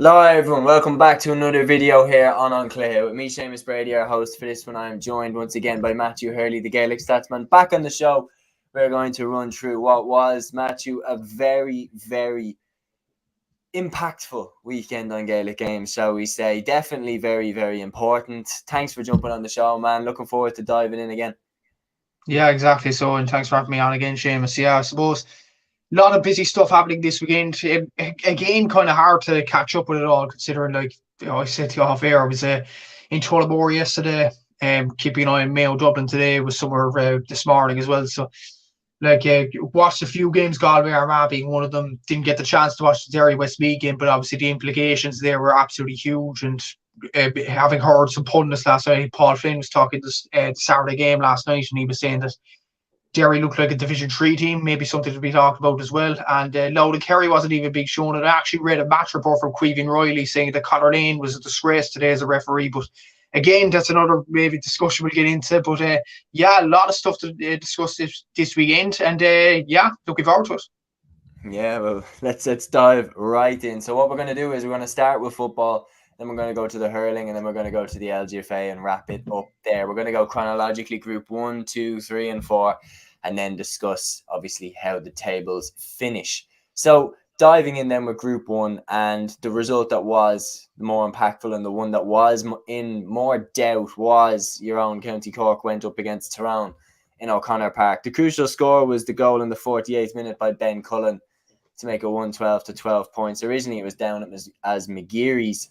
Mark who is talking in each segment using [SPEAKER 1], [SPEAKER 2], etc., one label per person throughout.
[SPEAKER 1] Hello everyone, welcome back to another video here on An Cluiche. With me, Séamus Brady, our host for this one. I am joined once again by Matthew Hurley, the Gaelic Statsman. Back on the show, we're going to run through what was, Matthew, a very, very impactful weekend on Gaelic games, shall we say. Definitely very, very important. Thanks for jumping on the show, man. Looking forward to diving in again.
[SPEAKER 2] Yeah, exactly. So, and thanks for having me on again, Séamus. Yeah, I suppose a lot of busy stuff happening this weekend. Again, kind of hard to catch up with it all, considering, I said to you off air, I was in Tullamore yesterday, keeping an eye on Mayo Dublin today, was somewhere this morning as well. So, watched a few games, Galway Armagh being one of them. Didn't get the chance to watch the Derry Westmeath game, but obviously the implications there were absolutely huge. And having heard some pundits last night, Paul Flynn was talking this the Saturday game last night, and he was saying that Derry looked like a Division 3 team, maybe something to be talked about as well. And Louth Kerry wasn't even big shown. And I actually read a match report from Queeving Riley saying that Conor Lane was a disgrace today as a referee. But again, that's another maybe discussion we'll get into. But yeah, a lot of stuff to discuss this weekend. And yeah, looking forward to it.
[SPEAKER 1] Yeah, well, let's dive right in. So what we're going to do is we're going to start with football, then we're going to go to the hurling, and then we're going to go to the LGFA and wrap it up there. We're going to go chronologically, group 1, 2, 3, and 4, and then discuss, obviously, how the tables finish. So diving in then with group 1, and the result that was the more impactful and the one that was in more doubt was your own County Cork went up against Tyrone in O'Connor Park. The crucial score was the goal in the 48th minute by Ben Cullen to make it 112 to 12 points. Originally, it was down as McGeary's,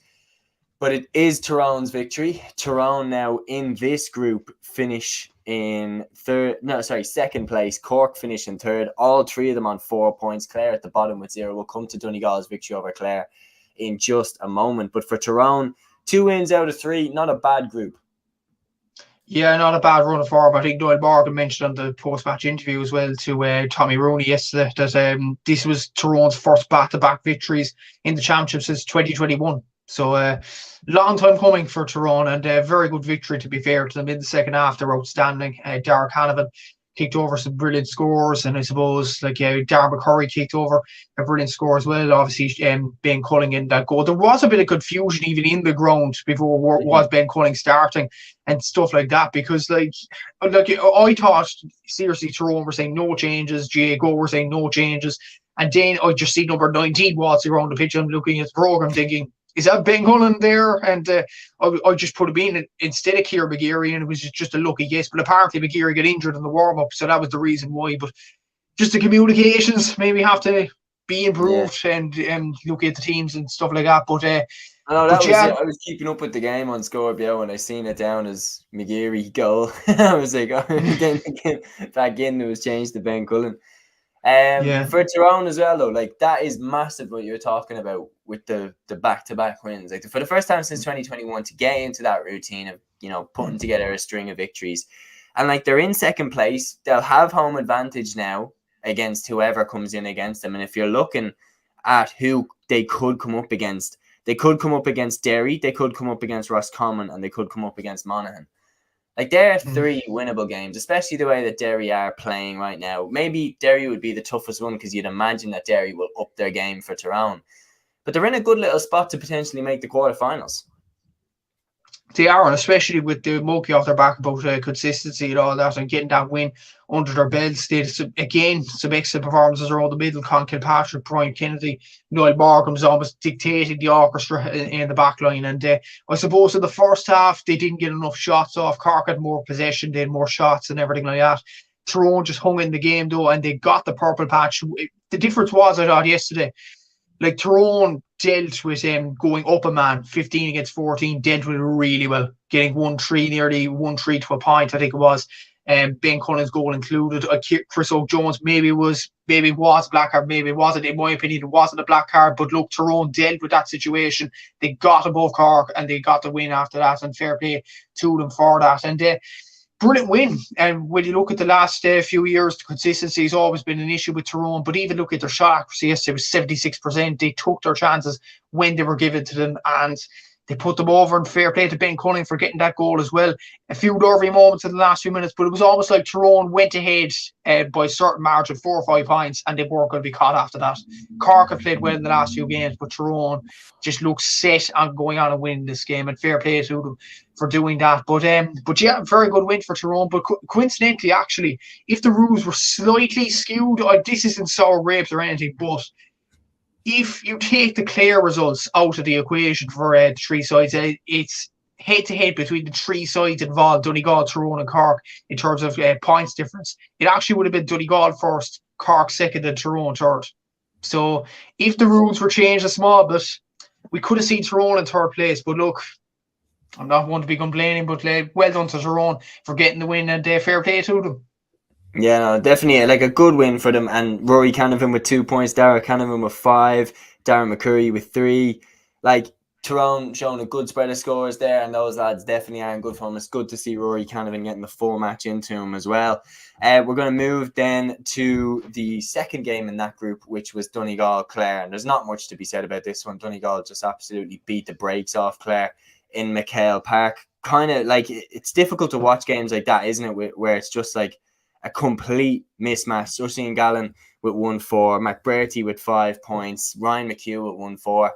[SPEAKER 1] but it is Tyrone's victory. Tyrone now in this group finish in second place. Cork finish in third. All three of them on 4 points. Clare at the bottom with 0. We'll come to Donegal's victory over Clare in just a moment. But for Tyrone, 2 wins out of 3, not a bad group.
[SPEAKER 2] Yeah, not a bad run of form. I think Noel Morgan mentioned on the post-match interview as well to Tommy Rooney yesterday that this was Tyrone's first back-to-back victories in the championship since 2021. So long time coming for Tyrone, and a very good victory, to be fair to them. In the second half, they're outstanding. Derek Hannivan kicked over some brilliant scores, and I suppose Darren McCurry kicked over a brilliant score as well. Obviously, Ben Culling in that goal. There was a bit of confusion even in the ground before was Ben Culling starting and stuff like that, because I thought seriously Tyrone were saying no changes, Go were saying no changes, and then I just see number 19 waltzing around the pitch. I'm looking at the program thinking, is that Ben Cullen there? And I just put him in instead of Ciara McGeary, and it was just a lucky guess. But apparently McGeary got injured in the warm-up, so that was the reason why. But just the communications maybe have to be improved, and look at the teams and stuff like that. But
[SPEAKER 1] I know that was it. I was keeping up with the game on Scorpio and I seen it down as McGeary goal. I was like, then back in, it was changed to Ben Cullen. For Tyrone as well, though, that is massive what you're talking about with the back-to-back wins. For the first time since 2021 to get into that routine of putting together a string of victories, and they're in second place, they'll have home advantage now against whoever comes in against them. And if you're looking at who they could come up against, they could come up against Derry, they could come up against Roscommon, and they could come up against Monaghan. There are 3 winnable games, especially the way that Derry are playing right now. Maybe Derry would be the toughest one because you'd imagine that Derry will up their game for Tyrone. But they're in a good little spot to potentially make the quarterfinals.
[SPEAKER 2] They are, and especially with the monkey off their back about consistency and all that, and getting that win under their belts. They again some excellent performances around the middle. Con Kilpatrick, Brian Kennedy, Noel Morgan was almost dictating the orchestra in the back line. And I suppose in the first half they didn't get enough shots off. Cork had more possession, they had more shots and everything like that. Tyrone just hung in the game though, and they got the purple patch. The difference was, I thought yesterday, Tyrone dealt with going up a man, 15 against 14, dealt with it really well, getting 1-3, nearly 1-3 to a point, I think it was. Ben Cullen's goal included. Chris O'Jones maybe was black card, maybe it wasn't. In my opinion, it wasn't a black card, but look, Tyrone dealt with that situation. They got above Cork and they got the win after that, and fair play to them for that. And brilliant win. And when you look at the last few years, the consistency has always been an issue with Tyrone. But even look at their shot accuracy, it was 76%. They took their chances when they were given to them, and They put them over, and fair play to Ben Cunningham for getting that goal as well. A few nervy moments in the last few minutes, but it was almost like Tyrone went ahead by a certain margin, 4 or 5 points, and they weren't going to be caught after that. Cork have played well in the last few games, but Tyrone just looks set on going on and winning this game, and fair play to them for doing that. But yeah, very good win for Tyrone. But coincidentally, actually, if the rules were slightly skewed, this isn't sour grapes or anything, but if you take the Clare results out of the equation for the 3 sides, it's head-to-head between the 3 sides involved, Donegal, Tyrone and Cork, in terms of points difference. It actually would have been Donegal first, Cork second and Tyrone third. So if the rules were changed a small bit, we could have seen Tyrone in third place. But look, I'm not one to be complaining, but well done to Tyrone for getting the win, and fair play to them.
[SPEAKER 1] Yeah, no, definitely like a good win for them. And Rory Canavan with 2 points, Dara Canavan with 5, Darren McCurry with 3. Like Tyrone showing a good spread of scores there, and those lads definitely are in good form. It's good to see Rory Canavan getting the full match into him as well. We're going to move then to the second game in that group, which was Donegal Clare. And there's not much to be said about this one. Donegal just absolutely beat the brakes off Clare in McHale Park. Kind of like, it's difficult to watch games like that, isn't it? Where it's just like a complete mismatch. Usain Gallen with 1-4, McBurty with 5 points, Ryan McHugh with 1-4.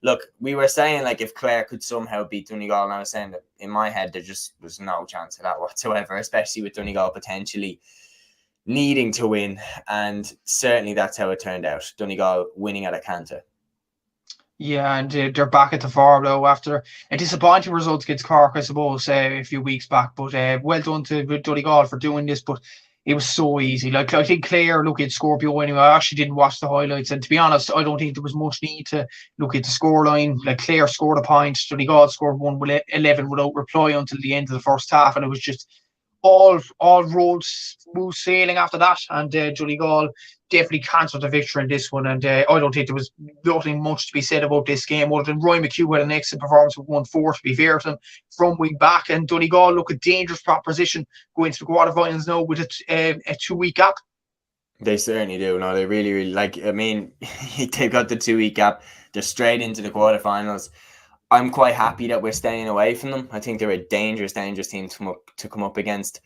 [SPEAKER 1] Look, we were saying like if Clare could somehow beat Donegal, and I was saying that in my head there just was no chance of that whatsoever, especially with Donegal potentially needing to win, and certainly that's how it turned out. Donegal winning at a canter.
[SPEAKER 2] Yeah, and they're back at the farm though after a disappointing result against Cork, I suppose, a few weeks back. But well done to Donegal for doing this. But it was so easy. Like, I think Clare look at Scorpio anyway. I actually didn't watch the highlights, and to be honest, I don't think there was much need to look at the scoreline. Like, Clare scored a point, Donegal scored 1-11 without reply until the end of the first half, and it was just all roads smooth sailing after that. And Donegal definitely cancelled the victory in this one, and I don't think there was nothing much to be said about this game other than Roy McHugh had an excellent performance with 1-4, to be fair to him, from wing back. And Donegal look a dangerous proposition going to the quarterfinals now with a 2-week gap.
[SPEAKER 1] They certainly do. No, they really, really, like, I mean, they've got the 2-week gap. They're straight into the quarterfinals. I'm quite happy that we're staying away from them. I think they're a dangerous team to come up against.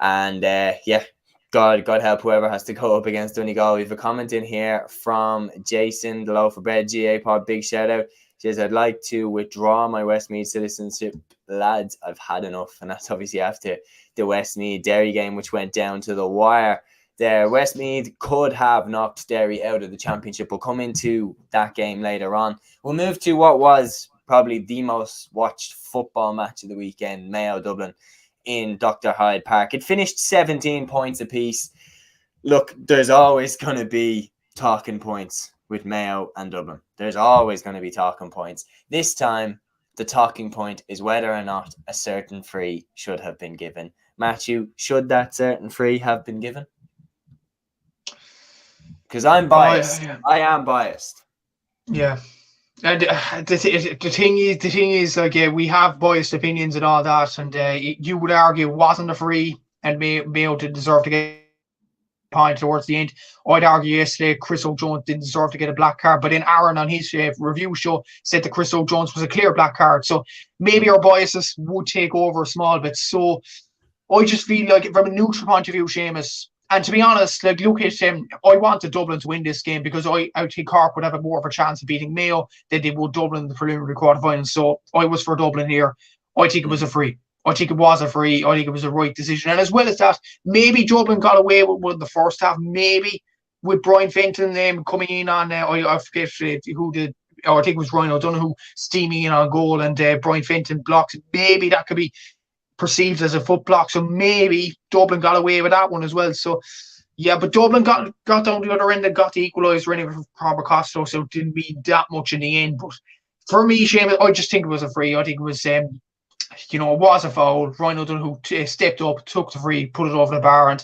[SPEAKER 1] And yeah, God help whoever has to go up against Donegal. We have a comment in here from Jason, the Loaf of Bread, GA Pod, big shout out. She says, I'd like to withdraw my Westmeath citizenship. Lads, I've had enough. And that's obviously after the Westmeath Derry game, which went down to the wire there. Westmeath could have knocked Derry out of the championship. We'll come into that game later on. We'll move to what was probably the most watched football match of the weekend, Mayo Dublin in Dr. Hyde Park. It finished 17 points apiece. Look, there's always going to be talking points with Mayo and Dublin. There's always going to be talking points. This time, the talking point is whether or not a certain free should have been given. Matthew, should that certain free have been given? Because I'm biased. I am biased.
[SPEAKER 2] Yeah. And the thing is, like, we have biased opinions and all that, and you would argue it wasn't a free, and Mayo didn't deserve to get a point towards the end. I'd argue yesterday Chris O'Jones didn't deserve to get a black card, but then Aaron on his review show said that Chris O'Jones was a clear black card. So maybe our biases would take over a small bit. So I just feel like, from a neutral point of view, Séamus, and to be honest, like, look at I wanted Dublin to win this game because I think Cork would have a more of a chance of beating Mayo than they would Dublin in the preliminary quarterfinals. So I was for Dublin here. I think it was a free. I think it was a free. I think it was a right decision. And as well as that, maybe Dublin got away with one in the first half. Maybe with Brian Fenton coming in on, I forget who did, or I think it was Ryan O'Donoghue steaming in on goal, and Brian Fenton blocked. Maybe that could be perceived as a foot block, so maybe Dublin got away with that one as well. So yeah, but Dublin got down the other end and got the equaliser anyway from Robert Costello, so it didn't mean that much in the end. But for me, Séamus, I just think it was a free. I think it was it was a foul. Ryan O'Donoghue stepped up, took the free, put it over the bar, and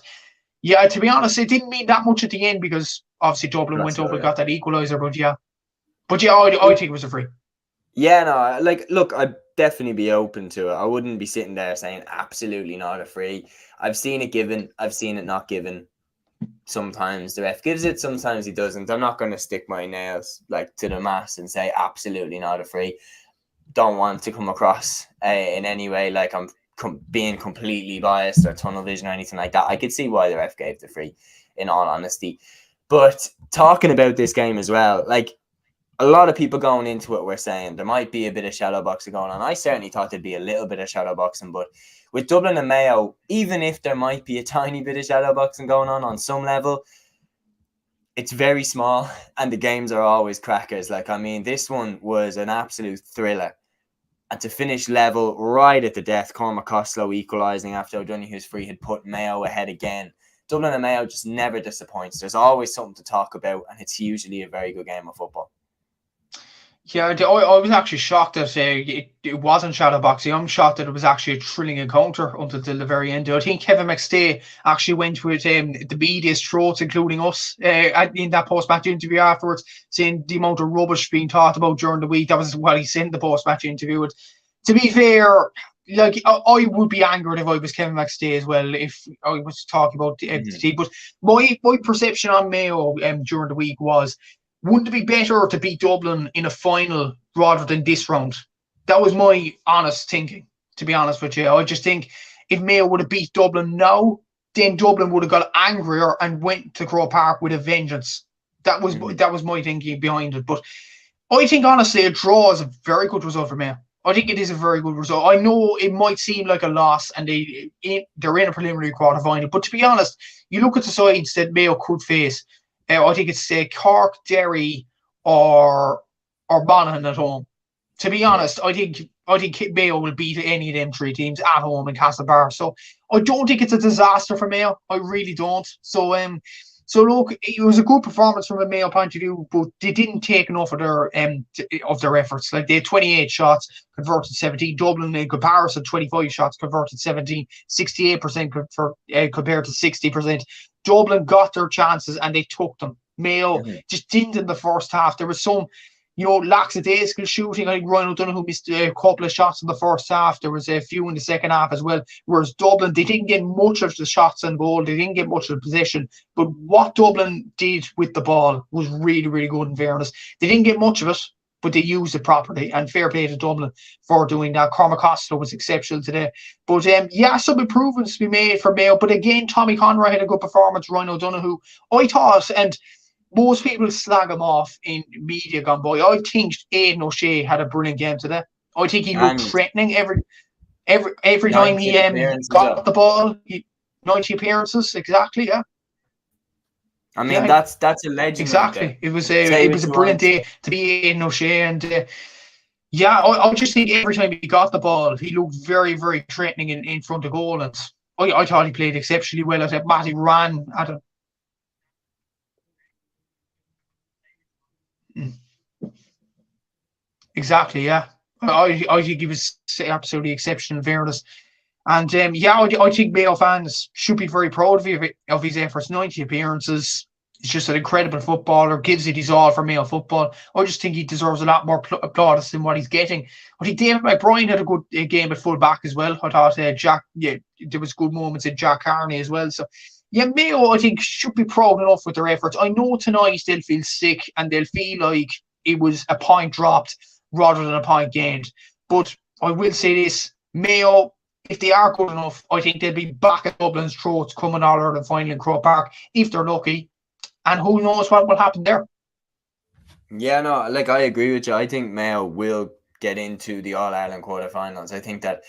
[SPEAKER 2] yeah, to be honest, it didn't mean that much at the end because obviously Dublin went up and got that equaliser. But yeah, I think it was a free.
[SPEAKER 1] Yeah, no, like, look, I'd definitely be open to it. I wouldn't be sitting there saying absolutely not a free. I've seen it given. I've seen it not given. Sometimes the ref gives it, sometimes he doesn't. I'm not going to stick my nails like to the mast and say absolutely not a free. don't want to come across in any way like I'm being completely biased or tunnel vision or anything like that. I could see why the ref gave the free, in all honesty. But talking about this game as well, like, a lot of people going into it were saying there might be a bit of shadow boxing going on. I certainly thought there'd be a little bit of shadow boxing, but with Dublin and Mayo, even if there might be a tiny bit of shadow boxing going on some level, it's very small, and the games are always crackers. Like, I mean, this one was an absolute thriller. And to finish level right at the death, Cormac Costello equalising after O'Donoghue's free had put Mayo ahead again. Dublin and Mayo just never disappoints. There's always something to talk about, and it's usually a very good game of football.
[SPEAKER 2] Yeah, I was actually shocked that it wasn't shadow boxing. I'm shocked that it was actually a thrilling encounter until the very end. I think Kevin McStay actually went with the media's throats, including us, in that post-match interview afterwards, saying the amount of rubbish being talked about during the week. That was what he said in the post-match interview. And to be fair, like, I would be angered if I was Kevin McStay as well, if I was talking about the team. But my perception on Mayo during the week was, wouldn't it be better to beat Dublin in a final rather than this round? That was my honest thinking, to be honest with you. I just think if Mayo would have beat Dublin now, then Dublin would have got angrier and went to Croke Park with a vengeance. That was my thinking behind it. But I think, honestly, a draw is a very good result for Mayo. I think it is a very good result. I know it might seem like a loss, and they're in a preliminary quarter final. But to be honest, you look at the sides that Mayo could face. I think it's Cork, Derry, or Monaghan at home. To be honest, I think Mayo will beat any of them three teams at home in Castlebar. So I don't think it's a disaster for Mayo. I really don't. So look, it was a good performance from a Mayo point of view, but they didn't take enough of their efforts. Like, they had 28 shots, converted 17. Dublin, in comparison, 25 shots, converted 17, 68% compared to 60%. Dublin got their chances and they took them. Mayo just didn't in the first half. There was some, lackadaisical shooting. I think Ryan O'Donoghue missed a couple of shots in the first half. There was a few in the second half as well. Whereas Dublin, they didn't get much of the shots on goal. They didn't get much of the possession. But what Dublin did with the ball was really, really good, in fairness. They didn't get much of it, but they used it properly. And fair play to Dublin for doing that. Cormac Costello was exceptional today. But some improvements to be made for Mayo. But again, Tommy Conroy had a good performance. Ryan O'Donoghue, I thought, and most people slag him off in media gone by, I think Aidan O'Shea had a brilliant game today. I think he looked threatening every time he got the ball. 90 appearances, exactly, yeah.
[SPEAKER 1] I mean, that's a legend.
[SPEAKER 2] Exactly.
[SPEAKER 1] Right,
[SPEAKER 2] it was a brilliant day to be Aidan O'Shea, and I just think every time he got the ball, he looked very, very threatening in front of goal, and I thought he played exceptionally well. I said Matty ran at him. Exactly, yeah. I think he was absolutely exceptional, in fairness. And I think Mayo fans should be very proud of his efforts. 90 appearances. He's just an incredible footballer, gives it his all for Mayo football. I just think he deserves a lot more plaudits than what he's getting. I think David McBride had a good game at full back as well. I thought there was good moments in Jack Carney as well. So, Mayo, I think, should be proud enough with their efforts. I know tonight they'll feel sick and they'll feel like it was a point dropped rather than a point gained. But I will say this, Mayo, if they are good enough, I think they'll be back at Dublin's throats coming All-Ireland final in Croke Park, if they're lucky. And who knows what will happen there.
[SPEAKER 1] Yeah, no, I agree with you. I think Mayo will get into the All-Ireland quarterfinals. I think that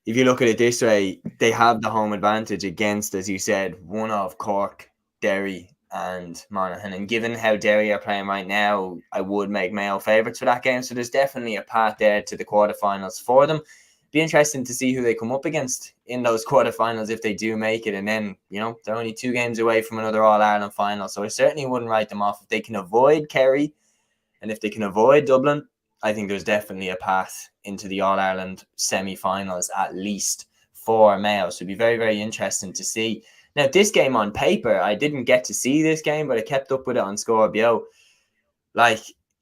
[SPEAKER 1] if you look at it this way, they have the home advantage against, as you said, one of Cork, Derry and Monaghan. And given how Derry are playing right now, I would make Mayo favourites for that game. So there's definitely a path there to the quarterfinals for them. Be interesting to see who they come up against in those quarterfinals if they do make it. And then, they're only 2 games away from another All-Ireland final. So I certainly wouldn't write them off. If they can avoid Kerry and if they can avoid Dublin, I think there's definitely a path into the All-Ireland semi-finals at least for Mayo. So it'd be very, very interesting to see. Now, this game on paper, I didn't get to see this game, but I kept up with it on Score Bio.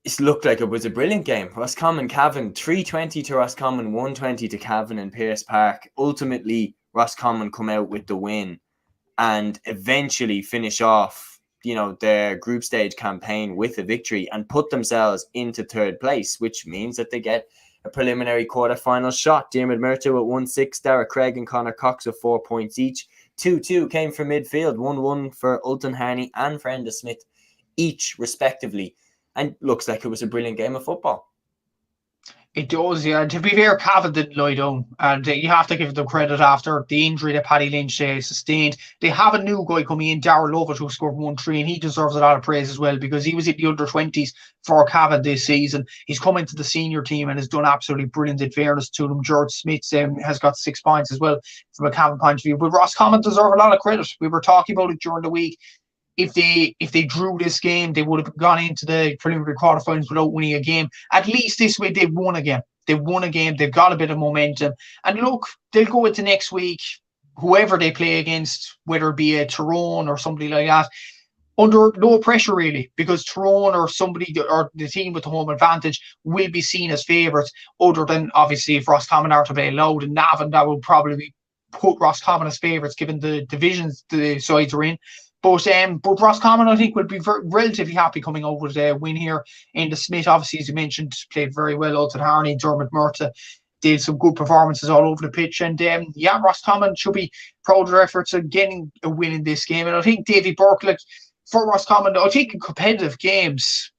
[SPEAKER 1] It looked like it was a brilliant game. Roscommon, Cavan, 320 to Roscommon, 120 to Cavan in Pearse Park. Ultimately, Roscommon come out with the win and eventually finish off, their group stage campaign with a victory and put themselves into 3rd place, which means that they get a preliminary quarter final shot. Diarmuid Murtagh with 1-6, Dara Craig and Conor Cox with 4 points each. 2-2 came from midfield, 1-1 for Ultan Harney and Frenda Smith each, respectively. And looks like it was a brilliant game of football.
[SPEAKER 2] It does, yeah. To be fair, Cavan didn't lie down, and you have to give them credit after the injury that Paddy Lynch sustained. They have a new guy coming in, Darrell Lovett, who scored 1-3, and he deserves a lot of praise as well because he was in the under-20s for Cavan this season. He's come into the senior team and has done absolutely brilliant, in fairness to them. George Smith has got 6 points as well from a Cavan point of view. But Roscommon deserve a lot of credit. We were talking about it during the week. If they drew this game, they would have gone into the preliminary quarterfinals without winning a game. At least this way, they've won a game. They've won a game. They've got a bit of momentum. And look, they'll go into next week, whoever they play against, whether it be a Tyrone or somebody like that, under no pressure really, because Tyrone or somebody or the team with the home advantage will be seen as favourites. Other than obviously if Roscommon are to play Louth and Navan, that will probably put Roscommon as favourites given the divisions the sides are in. But Roscommon, I think, will be relatively happy coming over with a win here. And the Smith, obviously, as you mentioned, played very well. Ultan Harney, Diarmuid Murtagh did some good performances all over the pitch. And Roscommon should be proud of their efforts of getting a win in this game. And I think Davy Burke, for Roscommon, I think in competitive games,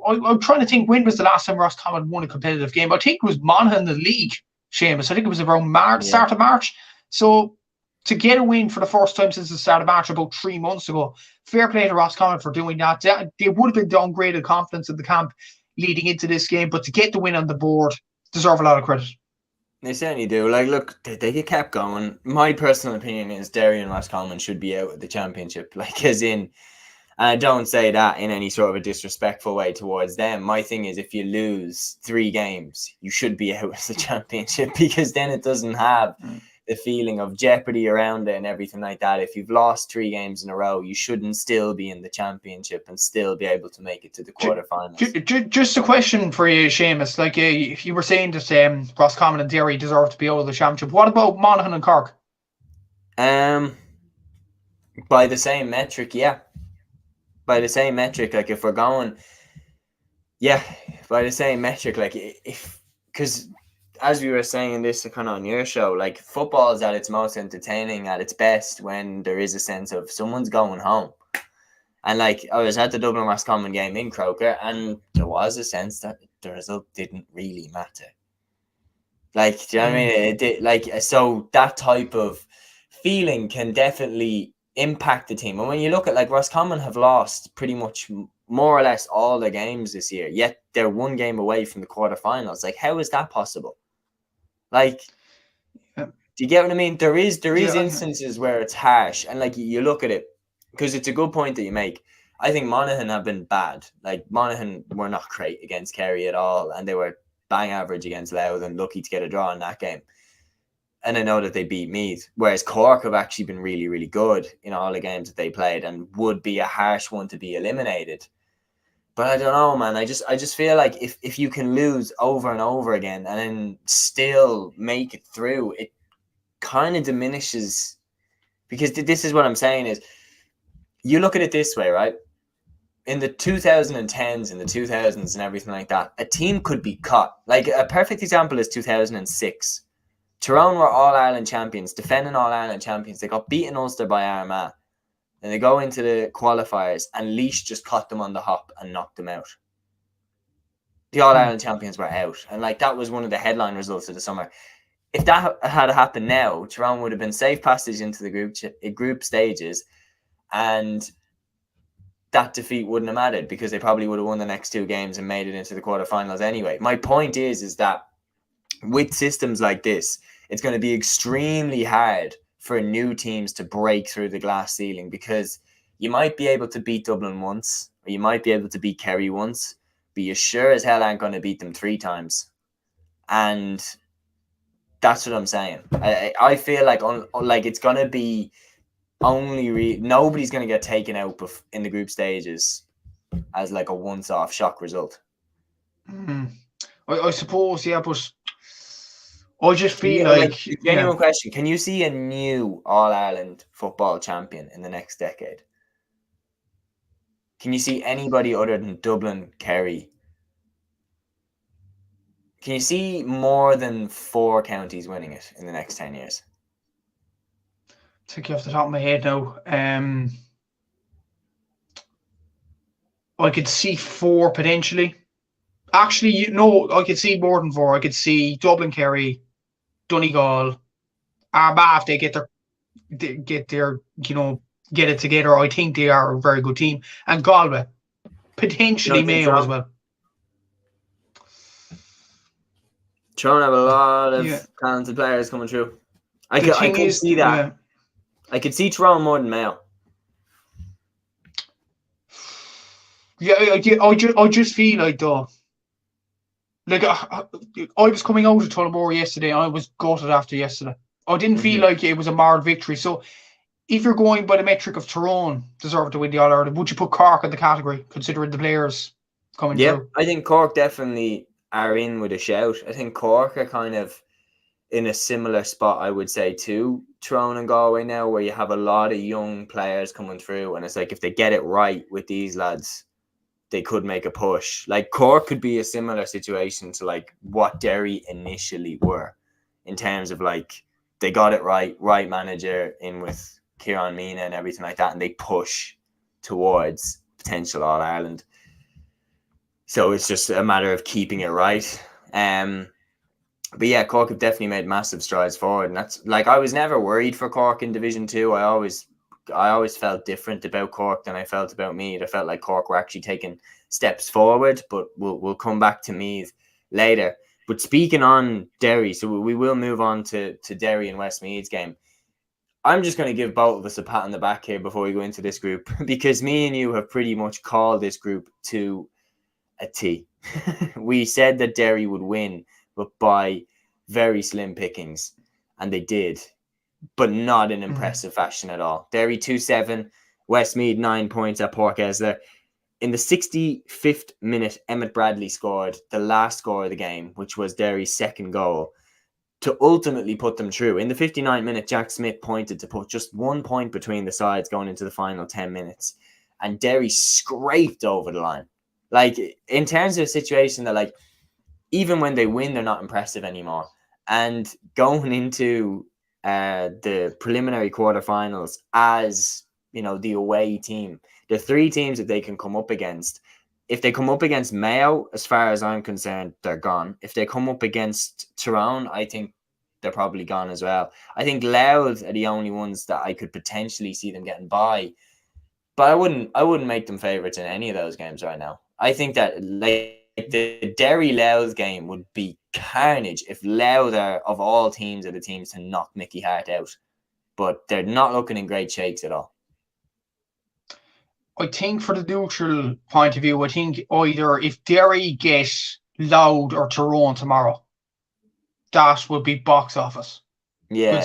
[SPEAKER 2] I'm trying to think when was the last time Roscommon won a competitive game. I think it was Monaghan in the league, Séamus. I think it was around start of March. So to get a win for the first time since the start of March about 3 months ago, fair play to Roscommon for doing that. They would have been downgraded confidence in the camp leading into this game, but to get the win on the board, deserve a lot of credit.
[SPEAKER 1] They certainly do. Look, they kept going. My personal opinion is Derry and Roscommon should be out of the championship. As in, and I don't say that in any sort of a disrespectful way towards them. My thing is, if you lose 3 games, you should be out of the championship because then it doesn't have the feeling of jeopardy around it and everything like that. If you've lost 3 games in a row, you shouldn't still be in the championship and still be able to make it to the quarterfinals.
[SPEAKER 2] Just a question for you, Séamus. If you were saying that Roscommon and Derry deserve to be out of the championship, what about Monaghan and Cork?
[SPEAKER 1] By the same metric, yeah. By the same metric, if we're going, by the same metric, because as we were saying this kind of on your show, football is at its most entertaining, at its best, when there is a sense of someone's going home. And I was at the Dublin Roscommon game in Croker, and there was a sense that the result didn't really matter. Do you know what I mean? It did, so that type of feeling can definitely impact the team. And when you look at Roscommon have lost pretty much more or less all their games this year, yet they're 1 game away from the quarterfinals. How is that possible? Do you get what I mean? There is instances where it's harsh, and you look at it, because it's a good point that you make. I think Monaghan have been bad. Monaghan were not great against Kerry at all, and they were bang average against Louth and lucky to get a draw in that game. And I know that they beat Meath, whereas Cork have actually been really, really good in all the games that they played and would be a harsh one to be eliminated. But I don't know, man. I just feel like if you can lose over and over again and then still make it through, it kind of diminishes. Because this is what I'm saying is, you look at it this way, right? In the 2010s and the 2000s and everything like that, a team could be cut. A perfect example is 2006. Tyrone were All-Ireland champions, defending All-Ireland champions. They got beaten Ulster by Armagh. And they go into the qualifiers, and Laois just caught them on the hop and knocked them out. The All-Ireland champions were out. And that was one of the headline results of the summer. If that had happened now, Tyrone would have been safe passage into the group stages, and that defeat wouldn't have mattered because they probably would have won the next 2 games and made it into the quarterfinals anyway. My point is that with systems like this, it's going to be extremely hard for new teams to break through the glass ceiling, because you might be able to beat Dublin once, or you might be able to beat Kerry once, but you sure as hell aren't going to beat them 3 times. And that's what I'm saying. I feel like it's going to be nobody's going to get taken out in the group stages as a once-off shock result.
[SPEAKER 2] I suppose, yeah, but I just feel
[SPEAKER 1] genuine question. Can you see a new All-Ireland football champion in the next decade? Can you see anybody other than Dublin, Kerry Can you see more than 4 counties winning it in the next 10 years?
[SPEAKER 2] Take you off the top of my head now. I could see 4 potentially. Actually, no, I could see more than 4. I could see Dublin, Kerry, Donegal, Armagh if they get their get it together. I think they are a very good team, and Galway, potentially Mayo as well.
[SPEAKER 1] Tyrone have a lot of talented players coming through. I could see that. Yeah. I could see Tyrone more than Mayo.
[SPEAKER 2] Yeah, I just feel like though. Like I was coming out of Tullamore yesterday, and I was gutted after yesterday. I didn't feel like it was a marred victory. So, if you're going by the metric of Tyrone deserved to win the All Ireland, would you put Cork in the category, considering the players coming through?
[SPEAKER 1] I think Cork definitely are in with a shout. I think Cork are kind of in a similar spot, I would say, to Tyrone and Galway now, where you have a lot of young players coming through, and it's like if they get it right with these lads, they could make a push. Like Cork could be a similar situation to like what Derry initially were, in terms of like they got it right manager in with Kieran Mina and everything like that, and they push towards potential All Ireland. So it's just a matter of keeping it right. But yeah, Cork have definitely made massive strides forward, and that's like I was never worried for Cork in Division 2. I always felt different about Cork than I felt about Meath. I felt like Cork were actually taking steps forward, but we'll come back to Meath later. But speaking on Derry, so we will move on to Derry and Westmeath's game. I'm just going to give both of us a pat on the back here before we go into this group, because me and you have pretty much called this group to a T. We said that Derry would win, but by very slim pickings, and they did, but not in impressive fashion at all. Derry 2-7, Westmeath 9 points at Páirc Esler. In the 65th minute, Emmett Bradley scored the last score of the game, which was Derry's second goal, to ultimately put them through. In the 59th minute, Jack Smith pointed to put just 1 point between the sides going into the final 10 minutes, and Derry scraped over the line. Like, in terms of a situation that, like, even when they win, they're not impressive anymore. And going into the preliminary quarterfinals as, the away team, the 3 teams that they can come up against, if they come up against Mayo, as far as I'm concerned, they're gone. If they come up against Tyrone, I think they're probably gone as well. I think Louth are the only ones that I could potentially see them getting by. But I wouldn't make them favourites in any of those games right now. I think that the Derry Louth game would be carnage if Louth are, of all teams, are the teams to knock Mickey Hart out. But they're not looking in great shakes at all.
[SPEAKER 2] I think for the neutral point of view, I think either if Derry get Louth or Tyrone tomorrow, that would be box office.
[SPEAKER 1] Yeah.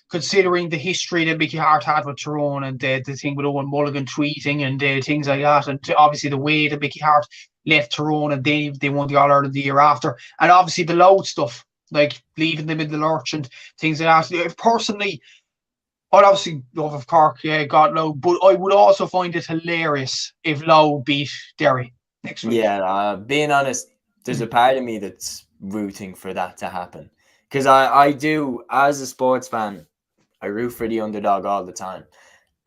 [SPEAKER 2] Considering the history that Mickey Hart had with Tyrone and the thing with Owen Mulligan tweeting and things like that, and obviously the way that Mickey Hart left Tyrone and they won the All Ireland the year after, and obviously the Louth stuff, like leaving them in the lurch and things like that. Personally, I'd obviously love if Cork got Louth, but I would also find it hilarious if Louth beat Derry next week.
[SPEAKER 1] Yeah, being honest, there's a part of me that's rooting for that to happen. Because I do, as a sports fan, I root for the underdog all the time.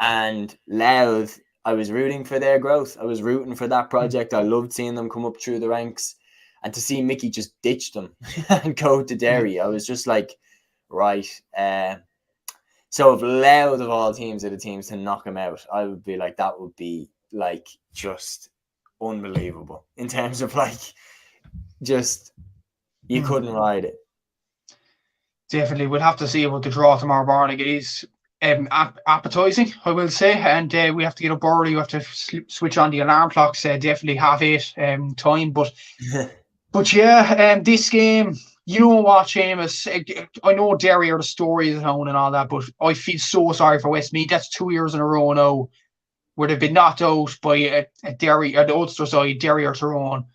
[SPEAKER 1] And Louth, I was rooting for their growth. I was rooting for that project. I loved seeing them come up through the ranks. And to see Mickey just ditch them and go to Derry, I was just like, right. So if Louth of all teams are the teams to knock him out, I would be like, that would be like just unbelievable in terms of like, just, you couldn't ride it.
[SPEAKER 2] Definitely. We'll have to see about the draw tomorrow morning. It is appetizing, I will say. And we have to get up early. We have to switch on the alarm clocks. Definitely 8:30 time. But yeah, this game, you know what, Séamus? I know Derry are the story of the town and all that, but I feel so sorry for Westmeath. That's 2 years in a row now where they've been knocked out by a Derry, or the Ulster side, Derry or Tyrone.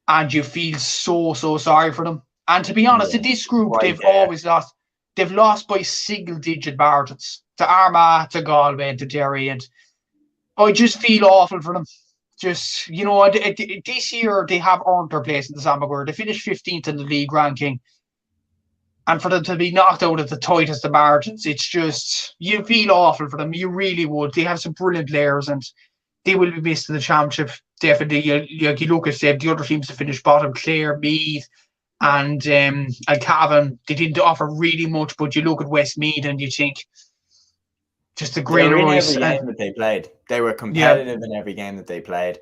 [SPEAKER 2] And you feel so sorry for them. And to be honest, in this group, they've always lost. They've lost by single-digit margins to Armagh, to Galway, and to Derry. And I just feel awful for them. just, this year they have earned their place in the Zambagwer. They finished 15th in the league ranking. And for them to be knocked out at the tightest of margins, it's just, you feel awful for them. You really would. They have some brilliant players and they will be missed in the championship. Definitely. You look at the other teams to finish bottom, Clare, Meath, and Cavan. They didn't offer really much, but you look at Westmeath and you think, just the
[SPEAKER 1] They
[SPEAKER 2] grain
[SPEAKER 1] were
[SPEAKER 2] of
[SPEAKER 1] in
[SPEAKER 2] rice.
[SPEAKER 1] every game that they played. They were competitive in every game that they played.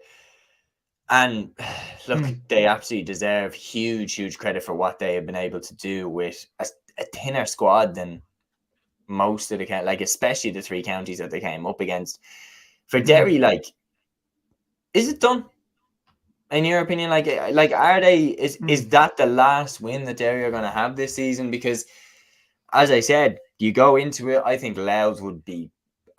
[SPEAKER 1] And look, they absolutely deserve huge credit for what they have been able to do with a thinner squad than most of the especially the three counties that they came up against. For Derry, is it done? In your opinion, are they? Is that the last win that Derry are going to have this season? Because, as I said, you go into it, I think Louth would be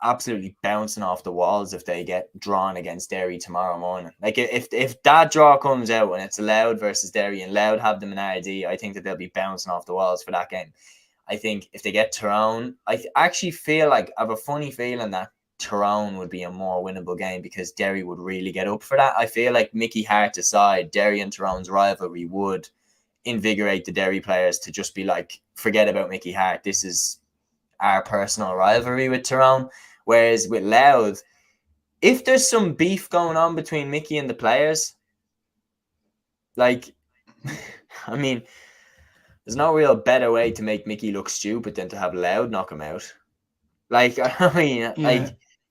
[SPEAKER 1] absolutely bouncing off the walls if they get drawn against Derry tomorrow morning. If that draw comes out and it's Louth versus Derry and Louth have them in RD, I think that they'll be bouncing off the walls for that game. I think if they get Tyrone, I actually feel like I have a funny feeling that Tyrone would be a more winnable game because Derry would really get up for that. I feel like Mickey Hart aside, Derry and Tyrone's rivalry would invigorate the Derry players to just be forget about Mickey Hart. This is our personal rivalry with Tyrone. Whereas with Louth, if there's some beef going on between Mickey and the players, I mean, there's no real better way to make Mickey look stupid than to have Louth knock him out.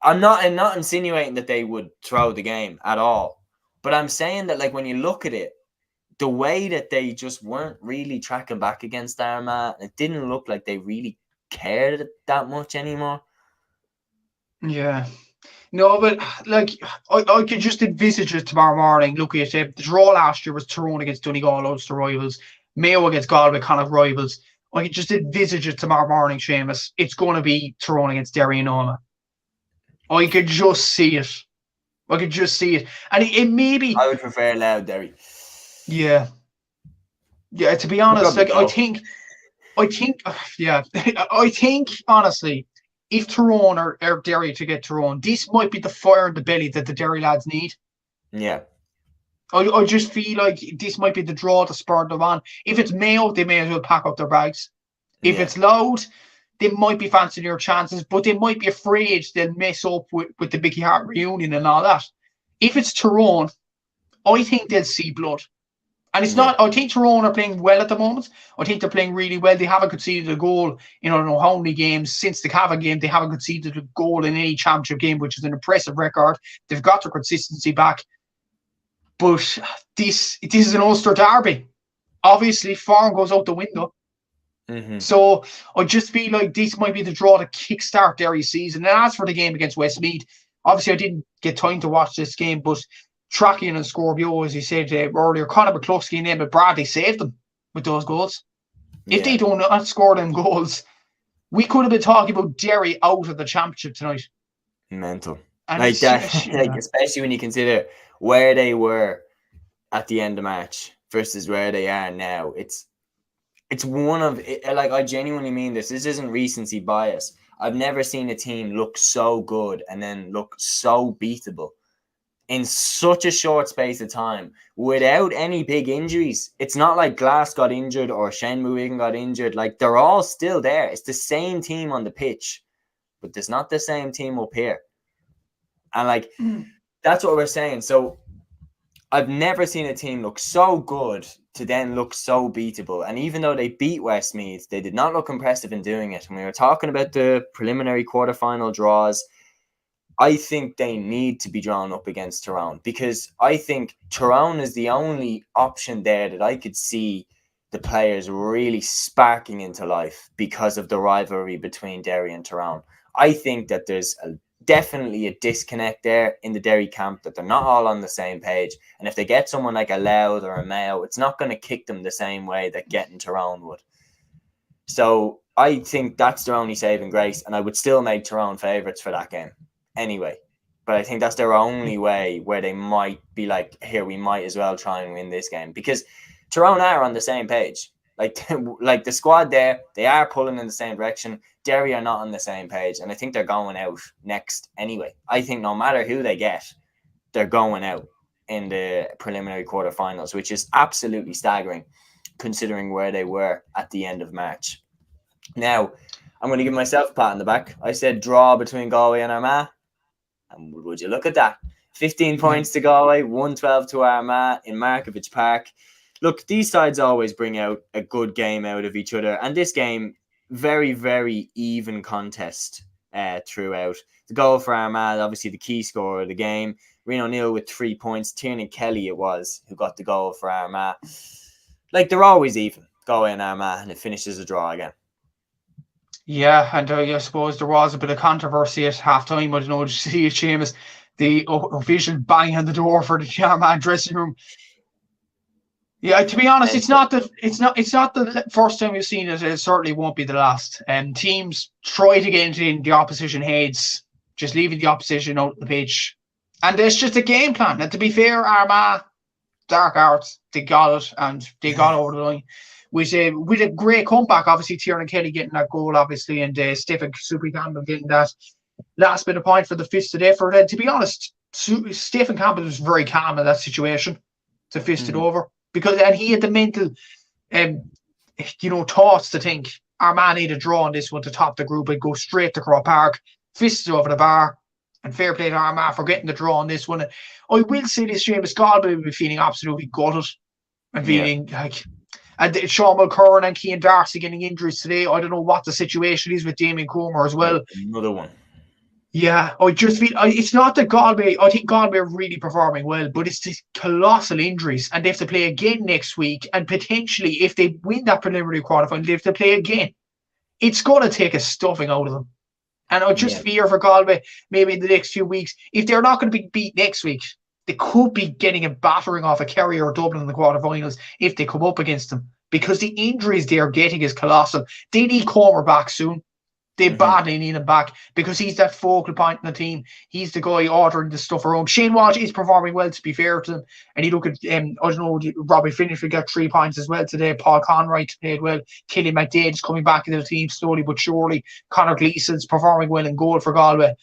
[SPEAKER 1] I'm not insinuating that they would throw the game at all, but I'm saying that when you look at it, the way that they just weren't really tracking back against Armagh, it didn't look like they really cared that much anymore.
[SPEAKER 2] Yeah. No, but I could just envisage it tomorrow morning. Look at it. The draw last year was Tyrone against Donegal, Ulster rivals. Mayo against Galway, kind of rivals. I could just envisage it tomorrow morning, Séamus. It's going to be Tyrone against Derry and Armagh. I could just see it. And it may be.
[SPEAKER 1] I would prefer Louth Derry.
[SPEAKER 2] Yeah. Yeah, to be honest, I think, honestly, if Tyrone or Derry to get Tyrone, this might be the fire in the belly that the Derry lads need.
[SPEAKER 1] Yeah.
[SPEAKER 2] I just feel like this might be the draw to spur them on. If it's Mayo, they may as well pack up their bags. If it's Louth, they might be fancying their chances, but they might be afraid they'll mess up with the Mickey Hart reunion and all that. If it's Tyrone, I think they'll see blood. And it's not, I think Tyrone are playing well at the moment. I think they're playing really well. They haven't conceded a goal in I don't know how many games. Since the Cavan game, they haven't conceded a goal in any championship game, which is an impressive record. They've got their consistency back. But this is an Ulster derby. Obviously, form goes out the window. So I just feel like this might be the draw to kickstart Derry's season. And as for the game against Westmeath, obviously I didn't get time to watch this game, but Trackian and Scorpio, as you said earlier, Conor McCluskey and Emmett Bradley saved them with those goals. If they don't not score them goals, we could have been talking about Derry out of the championship tonight.
[SPEAKER 1] Mental. And especially when you consider where they were at the end of March versus where they are now. It's one of I genuinely mean this. This isn't recency bias. I've never seen a team look so good and then look so beatable in such a short space of time without any big injuries. It's not like Glass got injured or Shane Muigan got injured. They're all still there. It's the same team on the pitch, but there's not the same team up here. And that's what we're saying. So I've never seen a team look so good to then look so beatable. And even though they beat Westmeath, they did not look impressive in doing it. And we were talking about the preliminary quarterfinal draws. I think they need to be drawn up against Tyrone because I think Tyrone is the only option there that I could see the players really sparking into life because of the rivalry between Derry and Tyrone. I think that there's definitely a disconnect there in the Derry camp, that they're not all on the same page. And if they get someone like a Louth or a Mayo, it's not going to kick them the same way that getting Tyrone would. So I think that's their only saving grace, and I would still make Tyrone favourites for that game anyway. But I think that's their only way where they might be here, we might as well try and win this game, because Tyrone are on the same page. The squad there, they are pulling in the same direction. Derry are not on the same page, and I think they're going out next anyway. I think no matter who they get, they're going out in the preliminary quarterfinals, which is absolutely staggering considering where they were at the end of March. Now, I'm going to give myself a pat on the back. I said draw between Galway and Armagh. And would you look at that? 15 points to Galway, 112 to Armagh in Markievicz Park. Look, these sides always bring out a good game out of each other. And this game, very, very even contest throughout. The goal for Armagh, obviously the key scorer of the game. Rian O'Neill with 3 points. Tiernan Kelly it was who got the goal for Armagh. Like, they're always even, Galway and Armagh, and it finishes a draw again.
[SPEAKER 2] Yeah, and I suppose there was a bit of controversy at halftime. I don't know, did you see it, Séamus? The official bang on the door for the Armagh dressing room. Yeah, to be honest, it's not the first time we've seen it. It certainly won't be the last. Teams try to get into the opposition heads, just leaving the opposition out of the pitch, and it's just a game plan. And to be fair, Armagh, dark arts, they got it, and they got over the line with a great comeback. Obviously, Tiernan Kelly getting that goal, obviously, and Stephen Campbell getting that last bit of point for the fisted effort. And to be honest, Stephen Campbell was very calm in that situation to fist it over. And he had the mental, thoughts to think Armagh need a draw on this one to top the group and go straight to Croke Park, fists over the bar, and fair play to Armagh for getting the draw on this one. I will say this, Séamus, Galway will be feeling absolutely gutted and feeling like, and Sean Mulcairn and Cian Darcy getting injuries today. I don't know what the situation is with Damien Comer as well.
[SPEAKER 1] Another one.
[SPEAKER 2] Yeah, I just feel it's not that Galway. I think Galway are really performing well, but it's these colossal injuries, and they have to play again next week. And potentially, if they win that preliminary quarterfinal, they have to play again. It's going to take a stuffing out of them, and I just fear for Galway maybe in the next few weeks. If they're not going to be beat next week, they could be getting a battering off a Kerry or Dublin in the quarterfinals if they come up against them, because the injuries they are getting is colossal. They need Comer back soon. They badly need him back because he's that focal point in the team. He's the guy ordering the stuff around. Shane Walsh is performing well, to be fair to him. And you look at, I don't know, Robbie Finnish, we got 3 points as well today. Paul Conroy played well. Killian McDade's coming back into the team slowly but surely. Conor Gleeson's performing well in goal for Galway.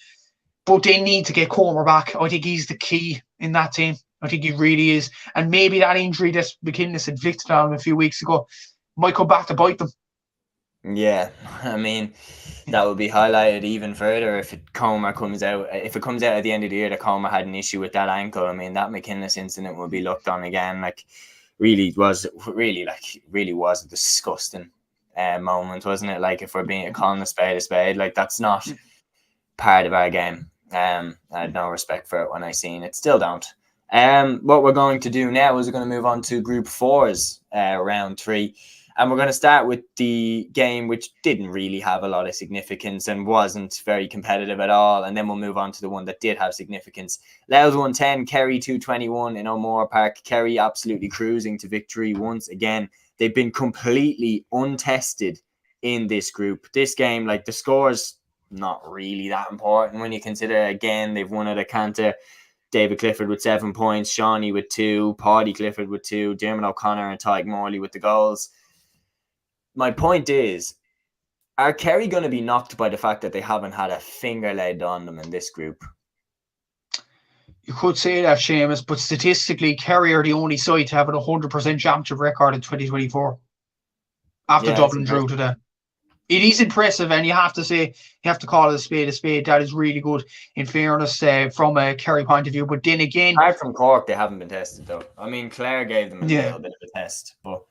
[SPEAKER 2] But they need to get Comer back. I think he's the key in that team. I think he really is. And maybe that injury that McInnes inflicted on him a few weeks ago might come back to bite them.
[SPEAKER 1] Yeah, I mean, that would be highlighted even further if Comer comes out. If it comes out at the end of the year that Comer had an issue with that ankle, I mean, that McInnes incident will be looked on again. Like, really was a disgusting moment, wasn't it? Like, if we're being calling a spade, like, that's not part of our game. I had no respect for it when I seen it. Still don't. What we're going to do now is we're going to move on to Group 4's round 3. And we're going to start with the game which didn't really have a lot of significance and wasn't very competitive at all. And then we'll move on to the one that did have significance. Louth 110, Kerry 221 in O'Moore Park. Kerry absolutely cruising to victory once again. They've been completely untested in this group. This game, like, the score's not really that important when you consider, again, they've won at a canter. David Clifford with 7 points, Shawnee with 2, Paddy Clifford with 2, Dermot O'Connor and Tyke Morley with the goals. My point is, are Kerry going to be knocked by the fact that they haven't had a finger laid on them in this group?
[SPEAKER 2] You could say that, Séamus, but statistically, Kerry are the only side to have a 100% championship record in 2024 after Dublin drew today. It is impressive, and you have to call it a spade a spade. That is really good, in fairness, from a Kerry point of view. But then again,
[SPEAKER 1] apart from Cork, they haven't been tested, though. I mean, Clare gave them a little bit of a test, but...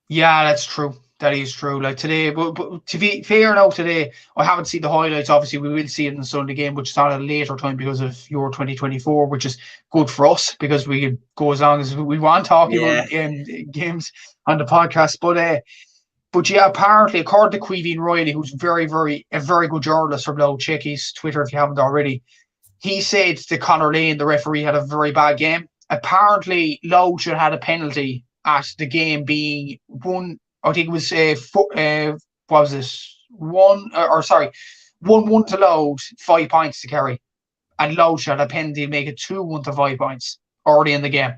[SPEAKER 2] Yeah, that's true. That is true. Like today, but to be fair now, today, I haven't seen the highlights. Obviously, we will see it in the Sunday game, which is at a later time because of Euro 2024, which is good for us because we can go as long as we want talking about games on the podcast. But yeah, apparently, according to Queeveen Riley, who's a very good journalist from Louth, check his Twitter if you haven't already, he said that Conor Lane, the referee, had a very bad game. Apparently, Louth should have had a penalty at the game being 1, I think it was 1-1 to Louth, 5 points to Kerry. And Louth should have a penalty and make it 2-1 to 5 points already in the game.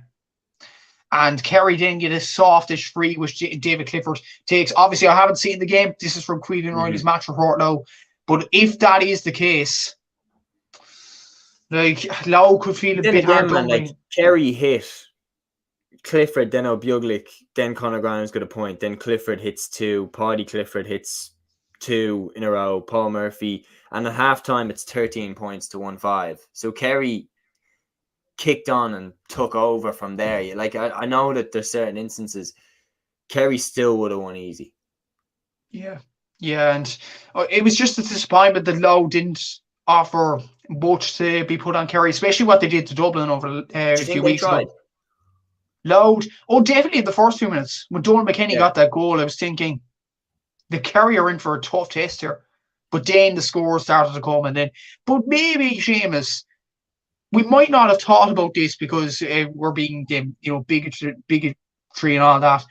[SPEAKER 2] And Kerry didn't get a softish free, which David Clifford takes. Obviously, I haven't seen the game. This is from Queeveen Riley's match report now. But if that is the case, Like, Lowe could feel a
[SPEAKER 1] Then
[SPEAKER 2] bit hard
[SPEAKER 1] again, man,
[SPEAKER 2] done
[SPEAKER 1] like
[SPEAKER 2] by.
[SPEAKER 1] Kerry hit Clifford, then O'Buglik, then Conor Grimes got a point, then Clifford hits 2, Paddy Clifford hits 2 in a row, Paul Murphy, and at halftime it's 13 points to 1-5. So Kerry kicked on and took over from there. Like I know that there's certain instances Kerry still would have won easy.
[SPEAKER 2] Yeah, yeah, and it was just a disappointment that Lowe didn't offer much to be put on Kerry, especially what they did to Dublin over
[SPEAKER 1] Do
[SPEAKER 2] a
[SPEAKER 1] you
[SPEAKER 2] few
[SPEAKER 1] think they
[SPEAKER 2] weeks ago.
[SPEAKER 1] tried?
[SPEAKER 2] Loud. Oh, definitely in the first few minutes. When Donal McKenny
[SPEAKER 1] Yeah.
[SPEAKER 2] got that goal, I was thinking the Kerry are in for a tough test here. But then the scores started to come, and then, but maybe Séamus, we might not have thought about this because we're being, bigotry and all that.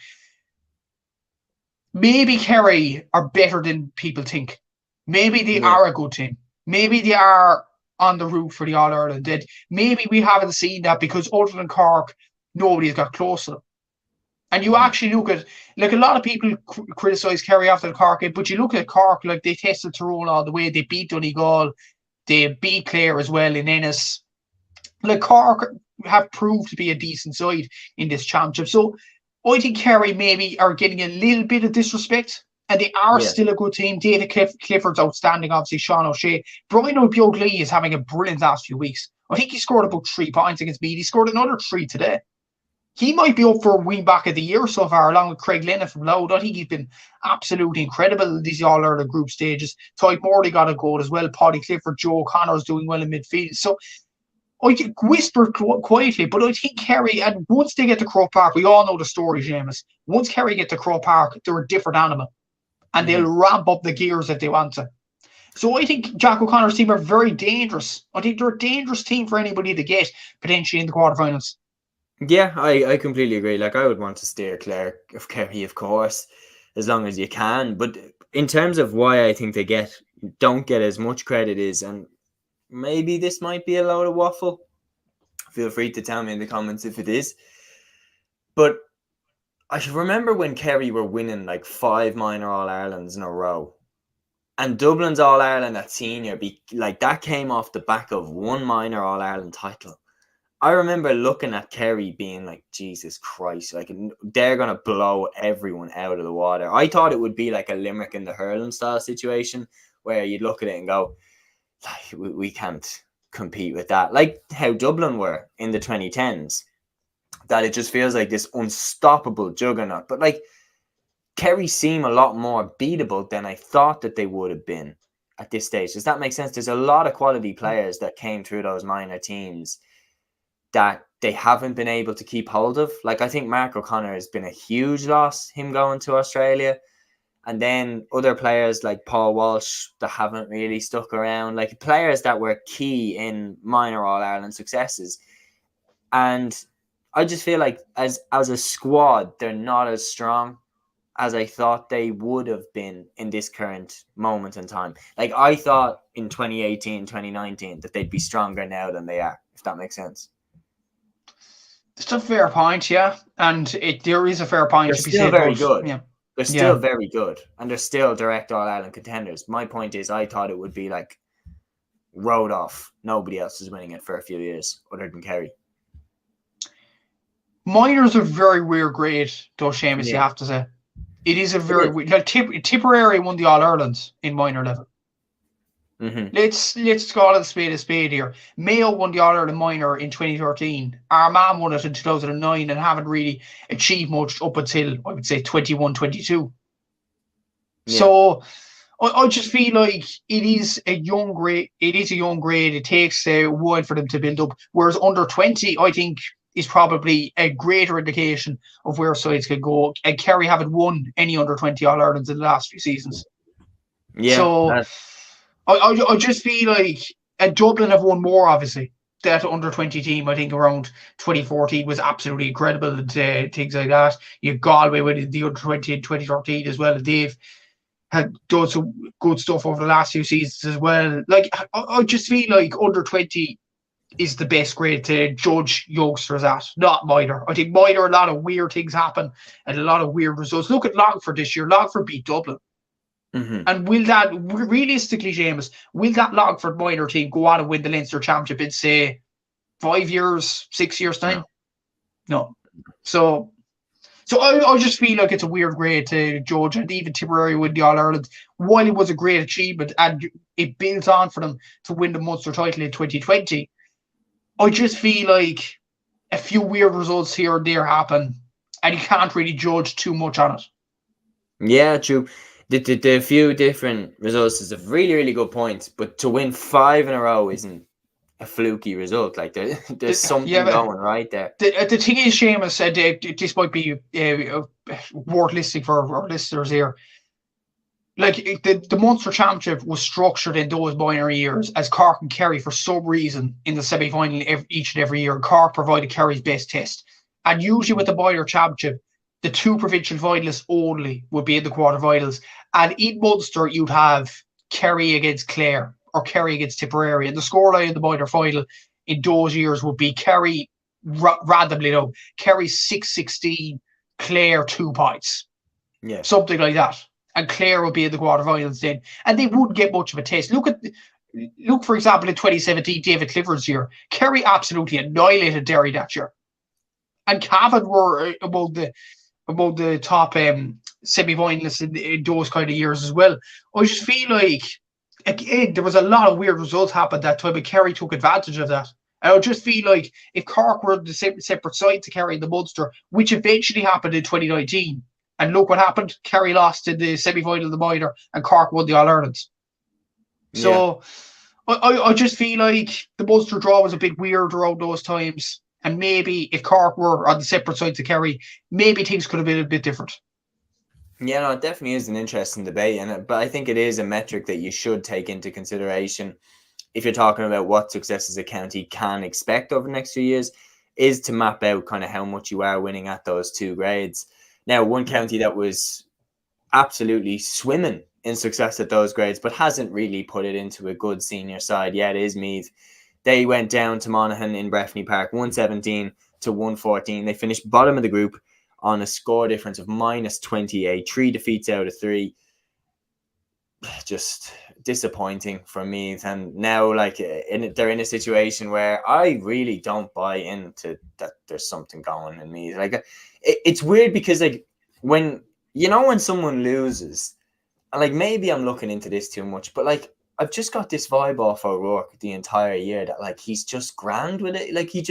[SPEAKER 2] Maybe Kerry are better than people think. Maybe they
[SPEAKER 1] Yeah.
[SPEAKER 2] are a good team. Maybe they are on the route for the All Ireland. Maybe we haven't seen that because other than Cork, nobody's got close to them. And you actually look at, like, a lot of people criticise Kerry after the Cork game, but you look at Cork, like, they tested Tyrone all the way. They beat Donegal. They beat Clare as well in Ennis. Like, Cork have proved to be a decent side in this championship. So I think Kerry maybe are getting a little bit of disrespect, and they are still a good team. David Clifford's outstanding, obviously. Sean O'Shea. Brian O'Buglik is having a brilliant last few weeks. I think he scored about 3 points against Meath. He scored another 3 today. He might be up for a wing back of the year so far, along with Craig Lennon from Loud. I think he's been absolutely incredible in these All-Ireland group stages. Tyke Morley got a goal as well. Paddy Clifford, Joe O'Connor's doing well in midfield. So I can whisper quietly, but I think Kerry, and once they get to Croke Park, we all know the story, Séamus. Once Kerry get to Croke Park, they're a different animal, and they'll ramp up the gears if they want to. So I think Jack O'Connor's team are very dangerous. I think they're a dangerous team for anybody to get potentially in the quarterfinals.
[SPEAKER 1] Yeah, I completely agree. Like, I would want to steer clear of Kerry, of course, as long as you can. But in terms of why I think they don't get as much credit is, and maybe this might be a load of waffle. Feel free to tell me in the comments if it is. But I remember when Kerry were winning like 5 minor All-Irelands in a row. And Dublin's All-Ireland at senior, that came off the back of 1 minor All-Ireland title. I remember looking at Kerry being like, Jesus Christ, like, they're going to blow everyone out of the water. I thought it would be like a Limerick in the hurling style situation where you'd look at it and go, we can't compete with that. Like how Dublin were in the 2010s, that it just feels like this unstoppable juggernaut. But like, Kerry seem a lot more beatable than I thought that they would have been at this stage. Does that make sense? There's a lot of quality players that came through those minor teams that they haven't been able to keep hold of. Like, I think Mark O'Connor has been a huge loss, him going to Australia. And then other players like Paul Walsh that haven't really stuck around, like players that were key in minor All-Ireland successes. And I just feel like as a squad, they're not as strong as I thought they would have been in this current moment in time. Like, I thought in 2018, 2019 that they'd be stronger now than they are, if that makes sense.
[SPEAKER 2] It's a fair point, yeah. And there is a fair point
[SPEAKER 1] They're
[SPEAKER 2] to be
[SPEAKER 1] still
[SPEAKER 2] said.
[SPEAKER 1] very good.
[SPEAKER 2] Yeah.
[SPEAKER 1] They're still very good. And they're still direct All-Ireland contenders. My point is, I thought it would be like road off. Nobody else is winning it for a few years other than Kerry.
[SPEAKER 2] Minors are very weird grade, though, Séamus, you have to say. It is a very weird. Like, Tipperary won the All-Irelands in minor level. Let's call it a spade here. Mayo won the All-Ireland minor in 2013. Armagh won it in 2009 and haven't really achieved much up until, I would say, 21-22. Yeah. So I just feel like it is a young grade. It takes a while for them to build up. Whereas under 20, I think, is probably a greater indication of where sides could go. And Kerry haven't won any under 20 All-Irelands in the last few seasons. Yeah. So I just feel like Dublin have won more, obviously. That under 20 team, I think around 2014 was absolutely incredible and things like that. You have Galway with the under 20 in 2013 as well. And they've had done some good stuff over the last few seasons as well. Like, I just feel like under 20 is the best grade to judge youngsters at, not minor. I think minor, a lot of weird things happen and a lot of weird results. Look at Longford this year. Longford beat Dublin. And will that, realistically, Séamus, will that Longford minor team go on and win the Leinster Championship in, say, 5 years, 6 years' time? No. So I just feel like it's a weird grade to judge, and even Tipperary with the All-Ireland, while it was a great achievement and it built on for them to win the Munster title in 2020, I just feel like a few weird results here and there happen, and you can't really judge too much on it.
[SPEAKER 1] Yeah, true. The few different results is a really, really good point, but to win 5 in a row isn't a fluky result. Like there's something going right there.
[SPEAKER 2] The thing is, Séamus said, this might be worth listening for our listeners here. Like the Munster Championship was structured in those binary years as Cork and Kerry, for some reason, in the semi-final each and every year. Cork provided Kerry's best test, and usually with the Binary Championship, the 2 provincial finalists only would be in the quarterfinals. And in Munster, you'd have Kerry against Clare or Kerry against Tipperary. And the scoreline in the minor final in those years would be Kerry, randomly, Kerry 6-16, Clare 2 points.
[SPEAKER 1] Yeah.
[SPEAKER 2] Something like that. And Clare would be in the quarterfinals then. And they wouldn't get much of a test. Look, for example, in 2017, David Clifford's year, Kerry absolutely annihilated Derry that year. And Cavan were among the top semi-finalists in those kind of years as well. I just feel like, again, there was a lot of weird results happened that time, and Kerry took advantage of that. And I just feel like if Cork were the separate side to Kerry in the Munster, which eventually happened in 2019, and look what happened, Kerry lost in the semi-final of the minor, and Cork won the All-Ireland. So I just feel like the Munster draw was a bit weird around those times. And maybe if Cork were on the separate side to Kerry, maybe things could have been a bit different.
[SPEAKER 1] Yeah, no, it definitely is an interesting debate, but I think it is a metric that you should take into consideration if you're talking about what successes a county can expect over the next few years, is to map out kind of how much you are winning at those 2 grades. Now, one county that was absolutely swimming in success at those grades, but hasn't really put it into a good senior side yet, is Meath. They went down to Monaghan in Breffni Park, 117 to 114. They finished bottom of the group on a score difference of -28, 3 defeats out of 3. Just disappointing for me. And now, like, they're in a situation where I really don't buy into that there's something going in me. Like, it's weird because, like, when someone loses, and like maybe I'm looking into this too much, but like I've just got this vibe off O'Rourke the entire year that like he's just grand with it. Like he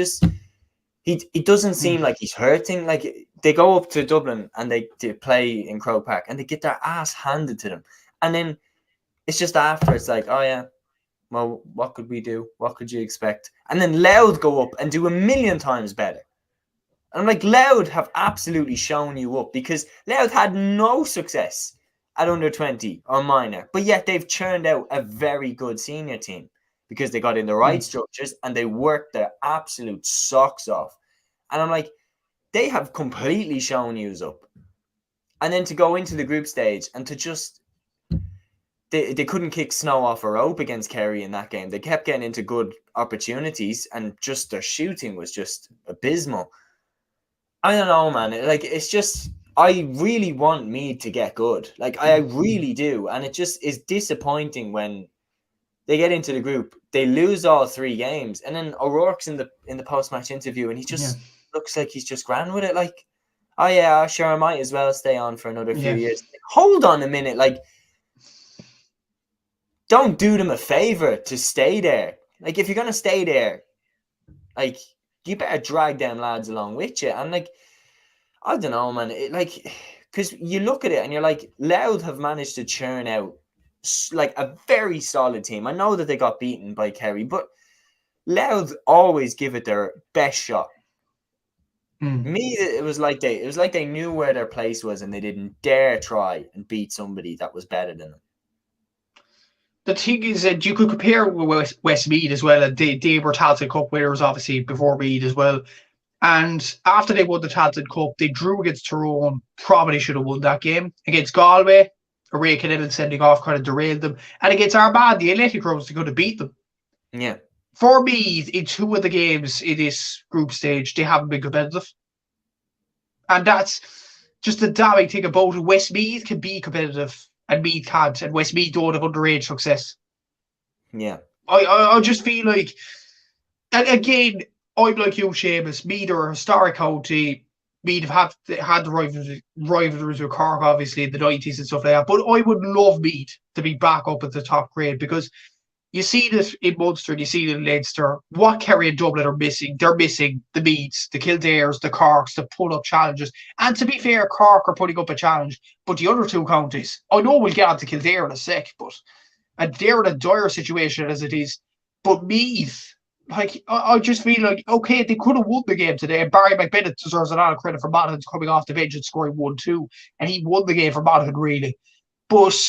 [SPEAKER 1] doesn't seem like he's hurting. Like they go up to Dublin and they play in Croke Park and they get their ass handed to them. And then it's just after it's like, oh yeah, well, what could we do? What could you expect? And then Louth go up and do a million times better. And I'm like, Louth have absolutely shown you up because Louth had no success at under 20 or minor, but yet they've churned out a very good senior team because they got in the right structures and they worked their absolute socks off. And I'm like, they have completely shown you up. And then to go into the group stage and to just, they couldn't kick snow off a rope against Kerry in that game. They kept getting into good opportunities and just their shooting was just abysmal. I don't know, man. Like, it's just, I really want Meath to get good. Like, I really do. And it just is disappointing when they get into the group, they lose all 3 games. And then O'Rourke's in the post-match interview and he just looks like he's just grand with it. Like, oh yeah, sure, I might as well stay on for another few years. Like, hold on a minute. Like, don't do them a favor to stay there. Like, if you're going to stay there, like, you better drag them lads along with you. And like, I don't know, man. Because you look at it and you're like, Louth have managed to churn out like a very solid team. I know that they got beaten by Kerry, but Louth always give it their best shot. Me, it was like they knew where their place was and they didn't dare try and beat somebody that was better than them.
[SPEAKER 2] The thing is that you could compare with Westmeath as well. And they were Táilteann Cup winners, obviously, before Meath as well. And after they won the Táilteann Cup, they drew against Tyrone. Probably should have won that game. Against Galway, a Ray Kennedy sending off kind of derailed them. And against Armagh, the Athletic Rose, they could have beat them.
[SPEAKER 1] Yeah.
[SPEAKER 2] For Meath, in 2 of the games in this group stage, they haven't been competitive. And that's just the damning thing about it. Westmeath can be competitive and Meath can't, and Westmeath don't have underage success.
[SPEAKER 1] Yeah.
[SPEAKER 2] I just feel like, and again, I'm like you, Séamus. Meath are a historic county. Meath have had the rivalries with Cork, obviously, in the 90s and stuff like that. But I would love Meath to be back up at the top grade, because you see this in Munster, and you see it in Leinster. What Kerry and Dublin are missing, they're missing the Meaths, the Kildares, the Corks to put up challenges. And to be fair, Cork are putting up a challenge, but the other two counties, I know we'll get on to Kildare in a sec, but and they're in a dire situation as it is. But Meath, like, I just feel like, okay, they could have won the game today. And Barry McBennett deserves a lot of credit for Monaghan coming off the bench and scoring 1-2. And he won the game for Monaghan, really. But,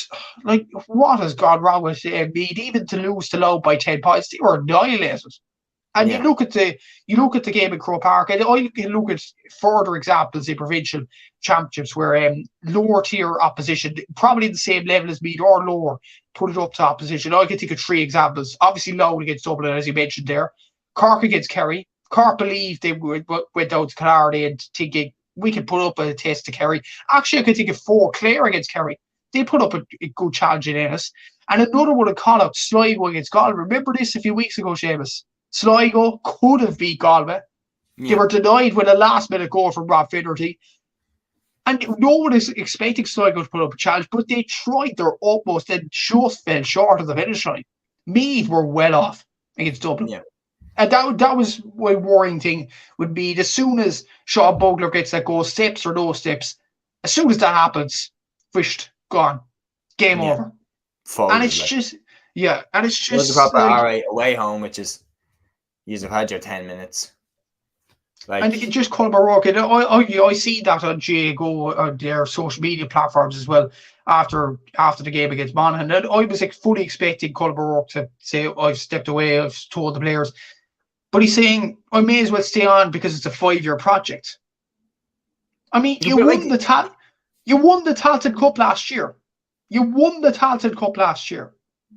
[SPEAKER 2] like, what has gone wrong with Meath? Even to lose to Loud by 10 points, they were annihilated. And
[SPEAKER 1] Yeah.
[SPEAKER 2] you look at the game in Croke Park, and I can look at further examples in provincial championships where lower tier opposition, probably the same level as Meath or lower, put it up to opposition. I can think of 3 examples. Obviously, Loud against Dublin, as you mentioned there. Cork against Kerry. Cork believed they went down to Kildare and thinking, we can put up a test to Kerry. Actually, I can think of 4 Clare against Kerry. They put up a good challenge in Ennis. And another one of call out, Sligo against Galway. Remember this a few weeks ago, Séamus? Sligo could have beat Galway.
[SPEAKER 1] Yeah.
[SPEAKER 2] They were denied with a last-minute goal from Rob Finnerty. And no one is expecting Sligo to put up a challenge, but they tried their utmost and just fell short of the finish line. Meath were well off against Dublin.
[SPEAKER 1] Yeah.
[SPEAKER 2] And that was my worrying thing would be, as soon as Sean Bugler gets that goal, steps or no steps, as soon as that happens, fished, gone, game over.
[SPEAKER 1] Folded,
[SPEAKER 2] and it's
[SPEAKER 1] like.
[SPEAKER 2] just, and it's
[SPEAKER 1] It was
[SPEAKER 2] just
[SPEAKER 1] a proper
[SPEAKER 2] like,
[SPEAKER 1] alright away home, which is you've had your 10 minutes. Like,
[SPEAKER 2] and it just Colm O'Rourke, and I see that on Go on their social media platforms as well after the game against Monaghan. And I was fully expecting Colm O'Rourke to say, I've stepped away, I've told the players. But he's saying, I may as well stay on because it's a 5-year project. I mean, you won the Táilteann Cup last year. You won the Táilteann Cup last year.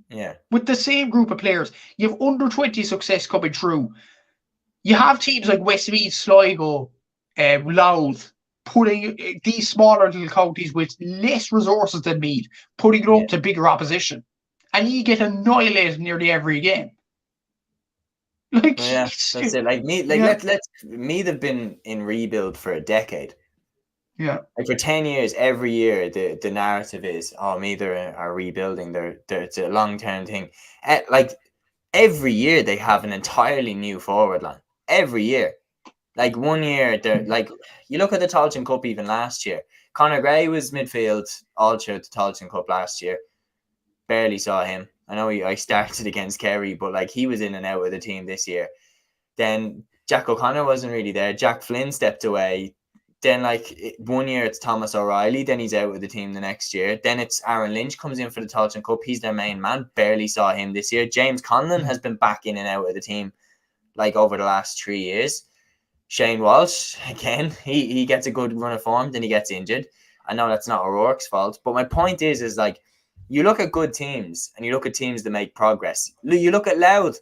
[SPEAKER 1] Yeah.
[SPEAKER 2] With the same group of players. You have under 20 success coming through. You have teams like Westmeath, Sligo, Louth, putting these smaller little counties with less resources than Meath, putting it up to bigger opposition. And you get annihilated nearly every game. Like,
[SPEAKER 1] that's it. Like Meath, Meath have been in rebuild for a decade.
[SPEAKER 2] Yeah.
[SPEAKER 1] Like for 10 years, every year the narrative is, Meath are rebuilding. It's a long-term thing. Like every year they have an entirely new forward line. Every year. Like 1 year, they're like, you look at the Táilteann Cup even last year. Conor Gray was midfield all throughout the Táilteann Cup last year. Barely saw him. I know I started against Kerry, but like he was in and out of the team this year. Then Jack O'Connor wasn't really there. Jack Flynn stepped away. Then 1 year it's Thomas O'Reilly. Then he's out with the team the next year. Then it's Aaron Lynch comes in for the Táilteann Cup. He's their main man. Barely saw him this year. James Conlon has been back in and out of the team like over the last 3 years. Shane Walsh, again, he gets a good run of form, then he gets injured. I know that's not O'Rourke's fault, but my point is like, you look at good teams and you look at teams that make progress. You look at Louth.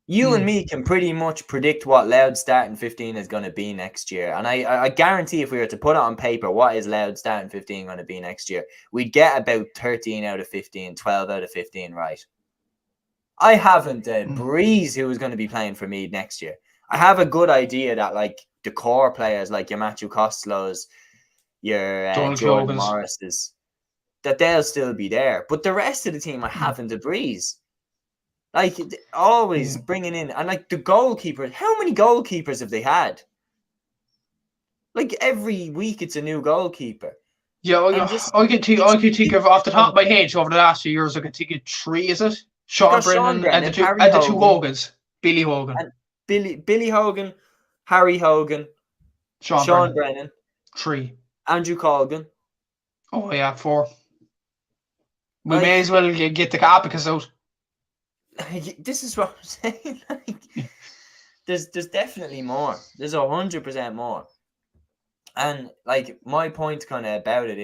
[SPEAKER 1] You and me can pretty much predict what Louth starting 15 is going to be next year. And I guarantee if we were to put it on paper, what is Louth starting 15 going to be next year? We'd get about 13 out of 15, 12 out of 15 right. I haven't a breeze who is going to be playing for Meath next year. I have a good idea that like the core players like your Matthew Costellos, your Jordan Morrises, that they'll still be there. But the rest of the team I haven't a breeze. Like always bringing in, and like the goalkeepers, how many goalkeepers have they had? Like every week it's a new goalkeeper.
[SPEAKER 2] Yeah, I can think of off the top of my head over the last few years. I can think of 3. Is it Sean Brennan and the two Hogans, Billy Hogan,
[SPEAKER 1] and Billy Hogan, Harry Hogan, Sean Brennan,
[SPEAKER 2] 3,
[SPEAKER 1] Andrew Colgan.
[SPEAKER 2] Oh yeah, 4. We may as well get the Capicus out.
[SPEAKER 1] This is what I'm saying. Like, there's definitely more. There's 100% more. And like my point kind of about it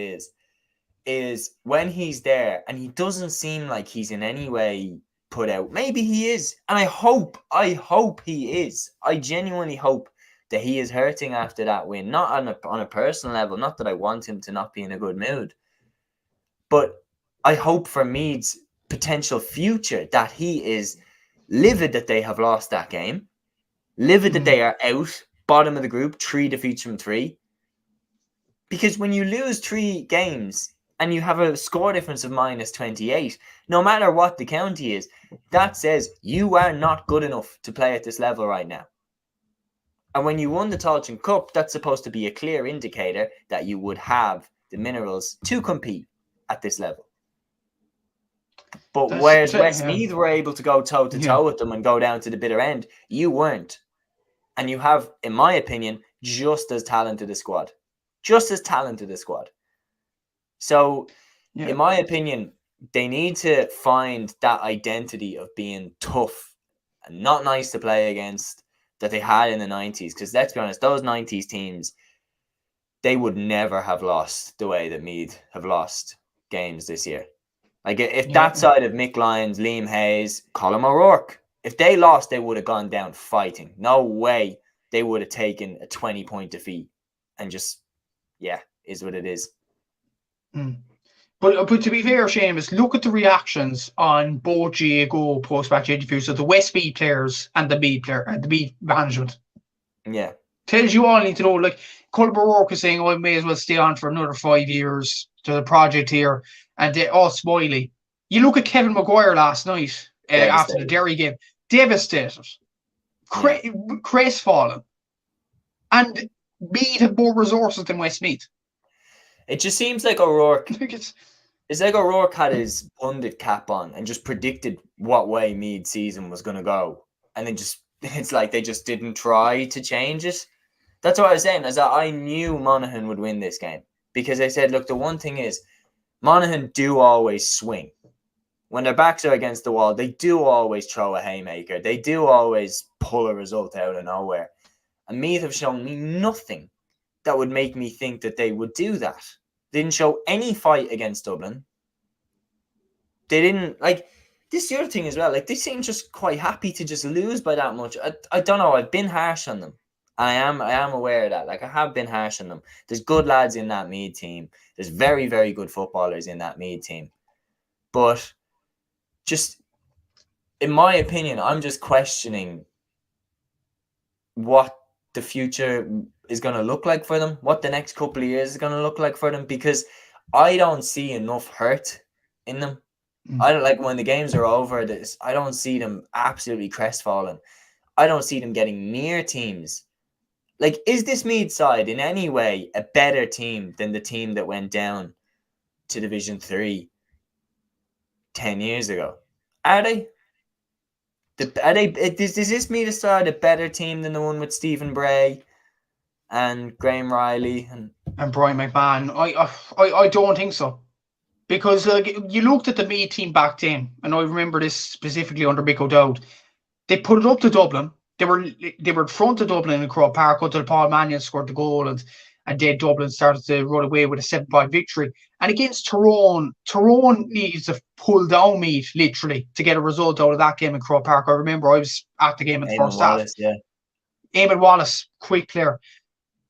[SPEAKER 1] is when he's there and he doesn't seem like he's in any way put out. Maybe he is, and I hope he is. I genuinely hope that he is hurting after that win. Not on a personal level. Not that I want him to not be in a good mood, But I hope for Meath's potential future that he is livid that they have lost that game, livid that they are out, bottom of the group, 3 defeats from 3. Because when you lose 3 games and you have a score difference of minus 28, no matter what the county is, that says you are not good enough to play at this level right now. And when you won the Táilteann Cup, that's supposed to be a clear indicator that you would have the minerals to compete at this level. But whereas Westmeath were able to go toe-to-toe with them and go down to the bitter end, you weren't. And you have, in my opinion, just as talented a squad. So, in my opinion, they need to find that identity of being tough and not nice to play against that they had in the 90s. Because let's be honest, those 90s teams, they would never have lost the way that Meath have lost games this year. Like, if that side of Mick Lyons, Liam Hayes, Colm O'Rourke, if they lost, they would have gone down fighting. No way they would have taken a 20-point defeat and just, is what it is.
[SPEAKER 2] But to be fair, Séamus, look at the reactions on both GAA post-match interviews of the Westmeath players and the Meath management.
[SPEAKER 1] Yeah.
[SPEAKER 2] Tells you all need to know, like, Colm O'Rourke is saying, I may as well stay on for another 5 years to the project here. And they're all smiley. You look at Kevin Maguire last night after the Derry game. Devastated. Crestfallen. And Meath have more resources than Westmeath.
[SPEAKER 1] It just seems like O'Rourke... It's like O'Rourke had his pundit cap on and just predicted what way Meath's season was going to go. And then it's like they just didn't try to change it. That's what I was saying, is that I knew Monaghan would win this game. Because I said, look, the one thing is, Monaghan do always swing. When their backs are against the wall, they do always throw a haymaker. They do always pull a result out of nowhere. And Meath have shown me nothing that would make me think that they would do that. They didn't show any fight against Dublin. They didn't, like, this is the other thing as well. Like, they seem just quite happy to just lose by that much. I don't know. I've been harsh on them. I am aware of that. Like, I have been harsh on them. There's good lads in that Meath team. There's very, very good footballers in that Meath team. But just, in my opinion, I'm just questioning what the future is going to look like for them, what the next couple of years is going to look like for them, because I don't see enough hurt in them. I don't, like, when the games are over, I don't see them absolutely crestfallen. I don't see them getting near teams. Like, is this Meath side in any way a better team than the team that went down to Division 3 10 years ago? Are they? Is this Meath side a better team than the one with Stephen Bray and Graham Riley
[SPEAKER 2] and Brian McMahon? I don't think so. Because you looked at the Meath team back then, and I remember this specifically under Mick O'Dowd. They put it up to Dublin. They were in front of Dublin in Croke Park until Paul Mannion scored the goal, and then Dublin started to run away with a 7-point victory. And against Tyrone needs to pull down Meath literally to get a result out of that game in Croke Park. I remember I was at the game in the first half. Eamon Wallace, quick player.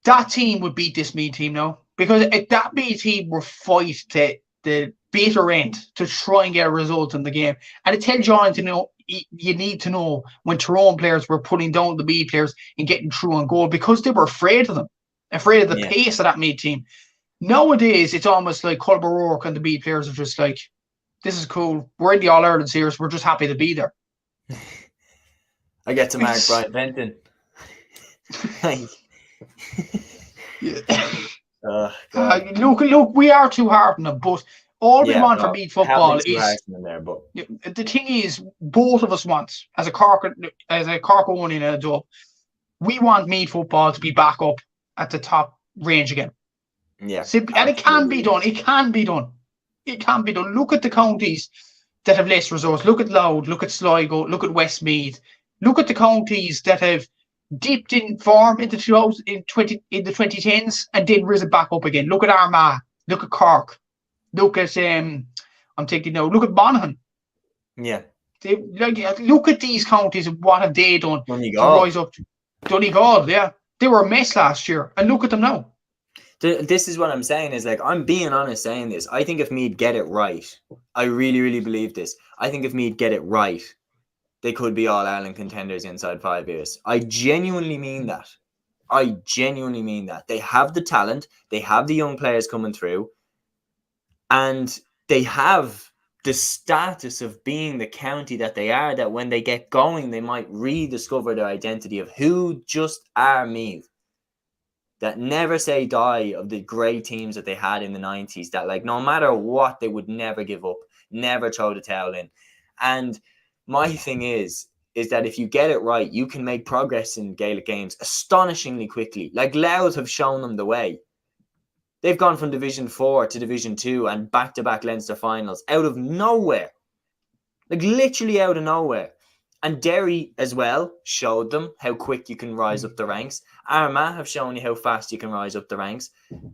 [SPEAKER 2] That team would beat this Meath team now, because that Meath team will fight to the bitter end to try and get a result in the game. And it tells you need to know when Tyrone players were putting down the Meath players and getting through on goal, because they were afraid of them, afraid of the pace of that Meath team. Nowadays, it's almost like Colm O'Rourke and the Meath players are just like, this is cool. We're in the All-Ireland series. We're just happy to be there.
[SPEAKER 1] I get to mark Brian Benton.
[SPEAKER 2] Look, we are too hard on them, but all we want from Meath football is the thing is, both of us want, as a Cork owning a Dub, we want Meath football to be back up at the top range again.
[SPEAKER 1] Yeah,
[SPEAKER 2] and it can be done. It can be done. Look at the counties that have less resource. Look at Louth. Look at Sligo. Look at Westmeath. Look at the counties that have dipped in form in the 2010s and then risen back up again. Look at Armagh. Look at Cork. Look at look at Monaghan.
[SPEAKER 1] Yeah.
[SPEAKER 2] Look at these counties and what have they done to
[SPEAKER 1] Donegal.
[SPEAKER 2] rise up. Donegal, yeah. They were a mess last year, and look at them now.
[SPEAKER 1] This is what I'm saying is like, I'm being honest saying this. I think if Meath get it right, I really, really believe this. I think if Meath get it right, they could be All Ireland contenders inside 5 years. I genuinely mean that. I genuinely mean that. They have the talent, they have the young players coming through, and they have the status of being the county that they are, that when they get going, they might rediscover their identity of who just are Meath. That never say die of the great teams that they had in the 90s, that like no matter what, they would never give up, never throw the towel in. And my thing is that if you get it right, you can make progress in Gaelic games astonishingly quickly. Like Louth have shown them the way. They've gone from Division 4 to Division 2 and back-to-back Leinster finals out of nowhere. Like literally out of nowhere. And Derry as well showed them how quick you can rise up the ranks. Armagh have shown you how fast you can rise up the ranks.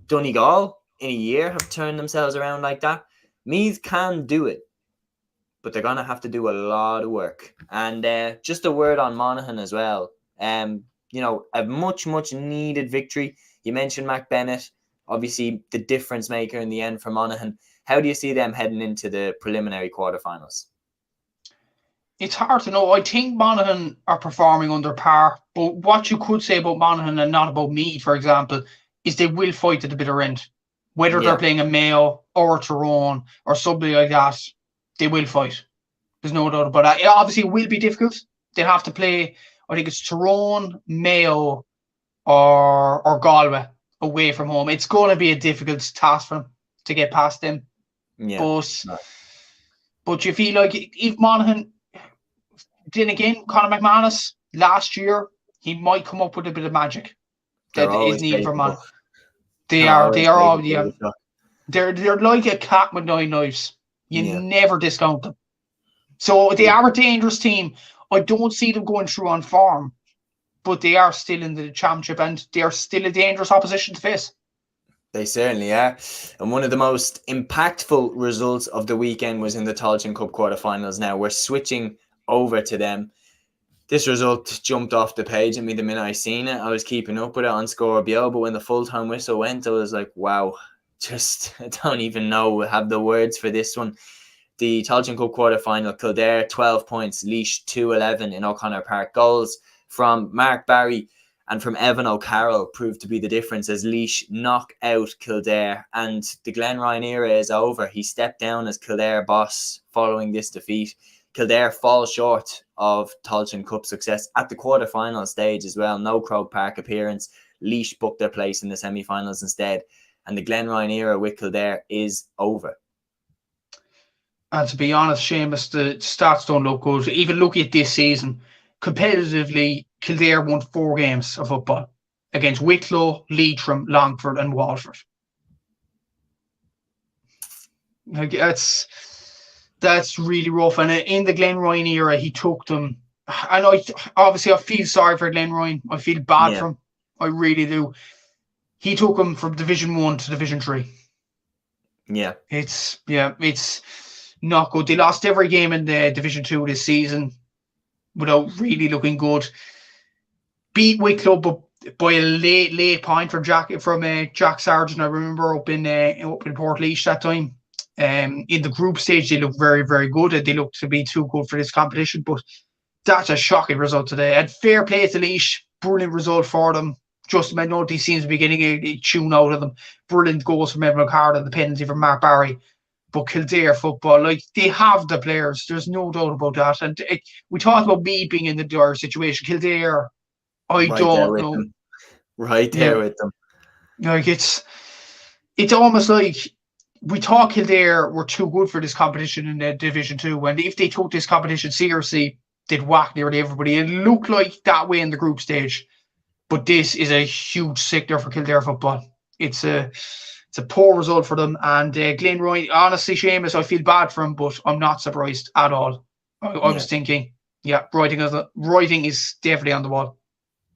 [SPEAKER 1] Donegal in a year have turned themselves around like that. Meath can do it, but they're going to have to do a lot of work. And just a word on Monaghan as well. You know, a much, much needed victory. You mentioned Mac Bennett, obviously the difference maker in the end for Monaghan. How do you see them heading into the preliminary quarterfinals?
[SPEAKER 2] It's hard to know. I think Monaghan are performing under par, but what you could say about Monaghan and not about Meath, for example, is they will fight at the bitter end. Whether they're playing a Mayo or a Tyrone or somebody like that, they will fight. There's no doubt about that. It obviously will be difficult. They'll have to play, I think it's Tyrone, Mayo, or Galway away from home. It's going to be a difficult task for them to get past them.
[SPEAKER 1] Yeah.
[SPEAKER 2] But you feel like if Monaghan, then again, Conor McManus last year, he might come up with a bit of magic that is needed for Monaghan. They are all they're like a cat with 9 lives. You never discount them. So they are a dangerous team. I don't see them going through on form, but they are still in the championship and they are still a dangerous opposition to face.
[SPEAKER 1] They certainly are. And one of the most impactful results of the weekend was in the Táilteann Cup Quarter Finals. Now we're switching over to them. This result jumped off the page at me the minute I seen it. I was keeping up with it on Score BO, but when the full-time whistle went, I was like, wow, I don't even know, have the words for this one. The Táilteann Cup Quarter Final, Kildare 12 points, Laois 2-11 in O'Connor Park. Goals from Mark Barry and from Evan O'Carroll proved to be the difference as Laois knock out Kildare, and the Glen Ryan era is over. He stepped down as Kildare boss following this defeat. Kildare fall short of Táilteann Cup success at the quarter-final stage as well. No Croke Park appearance. Laois booked their place in the semi-finals instead. And the Glen Ryan era with Kildare is over.
[SPEAKER 2] And to be honest, Séamus, the stats don't look good. Even looking at this season, competitively, Kildare won 4 games of football against Wicklow, Leitrim, Longford and Waterford. Like, that's really rough. And in the Glen Ryan era, he took them. And I feel sorry for Glen Ryan. I feel bad for him. I really do. He took them from Division 1 to Division 3. Yeah. It's not good. They lost every game in the Division 2 this season without really looking good. Beat Wicklow by a late point from Jack Sargent. I remember up in Portlaoise that time. In the group stage, they look very, very good. They look to be too good for this competition, but that's a shocking result today. And fair play to Laois, brilliant result for them. Just McNulty seems to be getting a tune out of them. Brilliant goals from Evan O'Carroll and the penalty from Mark Barry. But Kildare football, like, they have the players. There's no doubt about that. And we talked about me being in the dire situation. Kildare, I don't know.
[SPEAKER 1] Right there with them.
[SPEAKER 2] Like, it's almost like we thought Kildare were too good for this competition in the Division 2. And if they took this competition seriously, they'd whack nearly everybody. It looked like that way in the group stage. But this is a huge sickener for Kildare football. It's a poor result for them. And Glen Ryan, honestly, Séamus, I feel bad for him, but I'm not surprised at all. I was thinking, writing is definitely on the wall.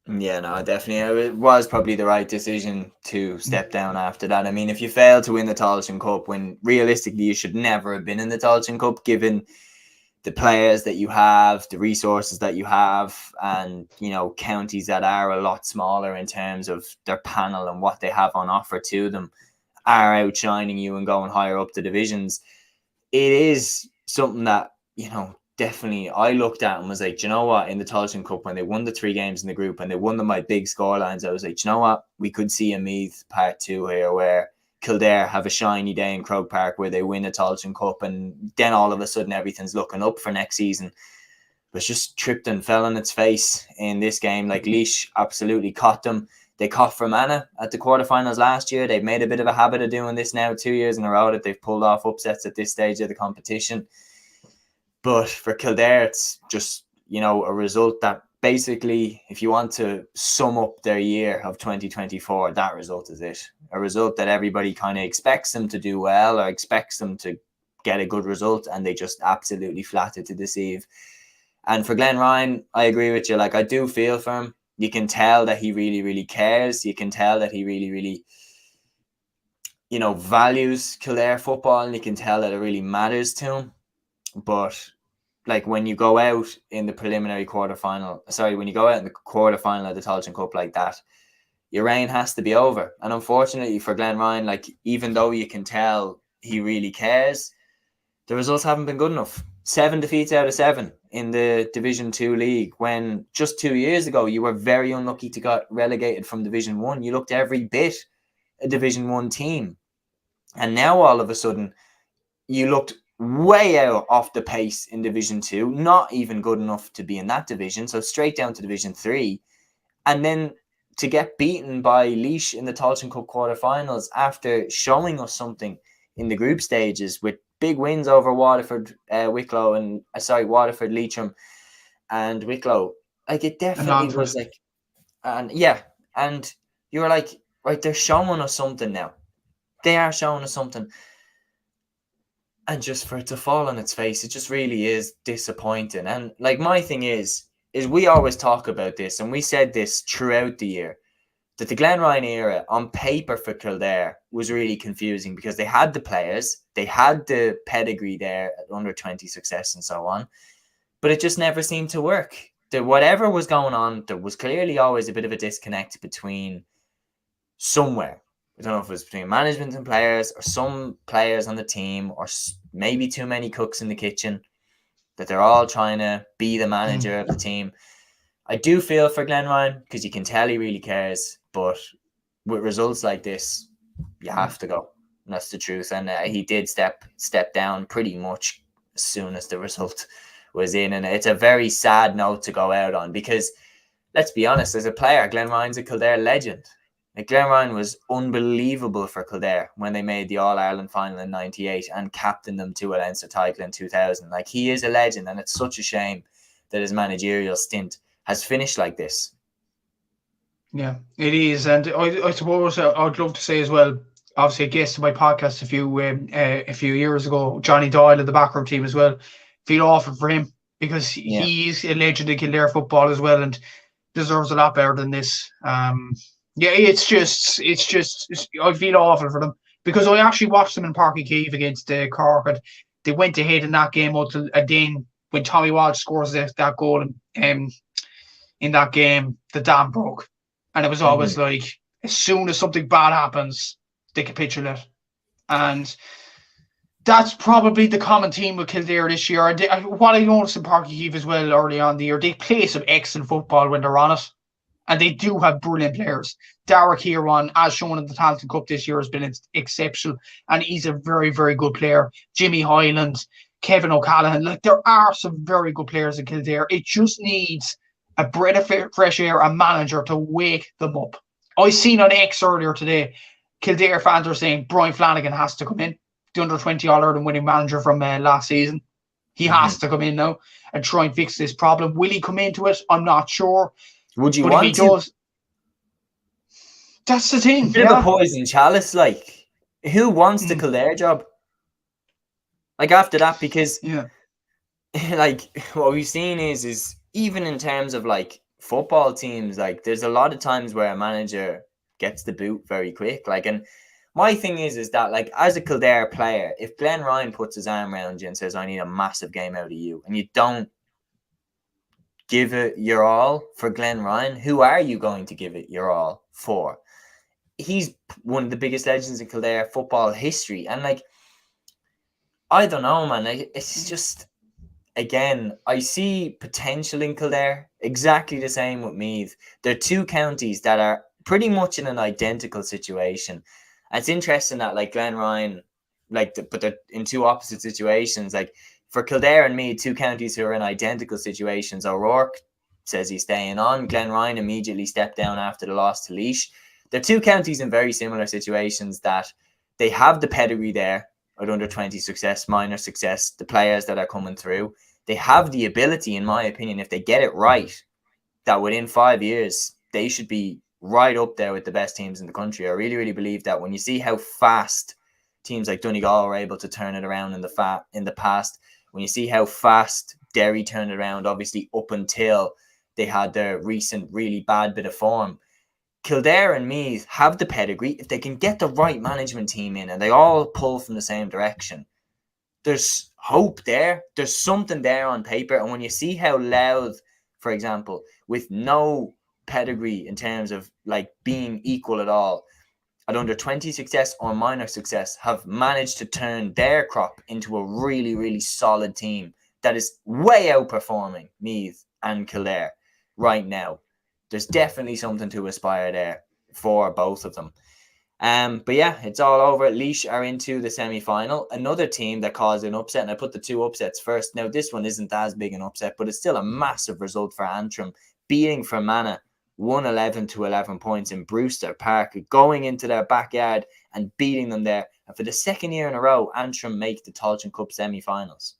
[SPEAKER 1] Yeah, no, definitely. It was probably the right decision to step down after that. I mean, if you fail to win the Táilteann Cup, when realistically you should never have been in the Táilteann Cup, given the players that you have, the resources that you have, and, you know, counties that are a lot smaller in terms of their panel and what they have on offer to them are outshining you and going higher up the divisions. It is something that, you know, definitely I looked at and was like, you know what, in the Táilteann Cup, when they won the 3 games in the group and they won them by big scorelines, I was like, you know what, we could see a Meath part 2 here where Kildare have a shiny day in Croke Park where they win a Táilteann Cup, and then all of a sudden everything's looking up for next season. But it's just tripped and fell on its face in this game. Like, Laois absolutely caught them. They caught Fermanagh at the quarterfinals last year. They've made a bit of a habit of doing this now 2 years in a row, that they've pulled off upsets at this stage of the competition. But for Kildare, it's just, you know, a result that basically, if you want to sum up their year of 2024, that result is it. A result that everybody kind of expects them to do well or expects them to get a good result, and they just absolutely flattered to deceive. And for Glenn Ryan, I agree with you. Like, I do feel for him. You can tell that he really, really cares. You can tell that he really, really, you know, values Kildare football, and you can tell that it really matters to him. But like, when you go out in the preliminary quarterfinal, when you go out in the quarterfinal of the Táilteann Cup like that, your reign has to be over. And unfortunately for Glenn Ryan, like, even though you can tell he really cares, the results haven't been good enough. 7 defeats out of 7 in the Division 2 league, when just 2 years ago you were very unlucky to get relegated from Division 1. You looked every bit a Division 1 team. And now all of a sudden you looked way out off the pace in Division 2, not even good enough to be in that division, so straight down to Division 3. And then to get beaten by Laois in the Táilteann Cup quarterfinals after showing us something in the group stages with big wins over Waterford, Waterford, Leitrim and Wicklow. Like, it definitely was like, and you were like, right, they're showing us something now. They are showing us something. And just for it to fall on its face, it just really is disappointing. And like, my thing is we always talk about this, and we said this throughout the year, that the Glenn Ryan era on paper for Kildare was really confusing, because they had the players, they had the pedigree there at under 20 success and so on, but it just never seemed to work. Whatever was going on, there was clearly always a bit of a disconnect between somewhere. I don't know if it was between management and players, or some players on the team, or maybe too many cooks in the kitchen, that they're all trying to be the manager of the team. I do feel for Glenn Ryan, because you can tell he really cares, but with results like this, you have to go. And that's the truth. And he did step down pretty much as soon as the result was in. And it's a very sad note to go out on, because let's be honest, as a player, Glenn Ryan's a Kildare legend. Like, Glenn Ryan was unbelievable for Kildare when they made the All-Ireland final in 98 and captained them to a Leinster title in 2000. Like, he is a legend, and it's such a shame that his managerial stint has finished like this.
[SPEAKER 2] Yeah, it is. And I suppose I'd love to say as well, obviously a guest on my podcast a few years ago, Johnny Doyle of the backroom team as well. Feel awful for him, because he's a legend in Kildare football as well, and deserves a lot better than this. It's just I feel awful for them, because I actually watched them in Páirc Uí Chaoimh against Cork, and they went ahead in that game until then, when Tommy Walsh scores that goal in that game, the dam broke. And it was always like, as soon as something bad happens, they capitulate. And that's probably the common theme with Kildare this year. What I noticed in Páirc Uí Chaoimh as well early on in the year, they play some excellent football when they're on it. And they do have brilliant players. Derek Heron, as shown in the Táilteann Cup this year, has been exceptional. And he's a very, very good player. Jimmy Hyland, Kevin O'Callaghan. Like, there are some very good players in Kildare. It just needs a breath of fresh air, a manager to wake them up. I seen on X earlier today, Kildare fans are saying Brian Flanagan has to come in, the under-20 All-Ireland winning manager from last season. He has to come in now and try and fix this problem. Will he come into it? I'm not sure.
[SPEAKER 1] Would you want to?
[SPEAKER 2] That's the thing.
[SPEAKER 1] A bit of a poison chalice, like. Who wants the Kildare job? Like, after that, because like, what we've seen is even in terms of like football teams, like, there's a lot of times where a manager gets the boot very quick. Like, and my thing is that, like, as a Kildare player, if Glenn Ryan puts his arm around you and says, I need a massive game out of you, and you don't give it your all for Glenn Ryan, who are you going to give it your all for? He's one of the biggest legends in Kildare football history. And, like, I don't know, man. Like, it's just, again, I see potential in Kildare. Exactly the same with Meath. They're two counties that are pretty much in an identical situation. And it's interesting that, like, Glen Ryan, like, but they're in two opposite situations. Like, for Kildare and Meath, two counties who are in identical situations. O'Rourke says he's staying on. Glen Ryan immediately stepped down after the loss to Laois. They're two counties in very similar situations that they have the pedigree there at under 20 success, minor success, the players that are coming through. They have the ability, in my opinion, if they get it right, that within 5 years, they should be right up there with the best teams in the country. I really, really believe that. When you see how fast teams like Donegal were able to turn it around in the past, when you see how fast Derry turned it around, obviously up until they had their recent really bad bit of form, Kildare and Meath have the pedigree. If they can get the right management team in and they all pull from the same direction, there's hope there. There's something there on paper. And when you see how Louth, for example, with no pedigree in terms of, like, being equal at all, at under 20 success or minor success, have managed to turn their crop into a really, really solid team that is way outperforming Meath and Kildare right now. There's definitely something to aspire there for both of them. But yeah, it's all over. Laois are into the semi-final. Another team that caused an upset, and I put the two upsets first. Now, this one isn't as big an upset, but it's still a massive result for Antrim, beating Fermanagh 111 to 11 points in Brewster Park, going into their backyard and beating them there. And for the second year in a row, Antrim make the Táilteann Cup semi-finals.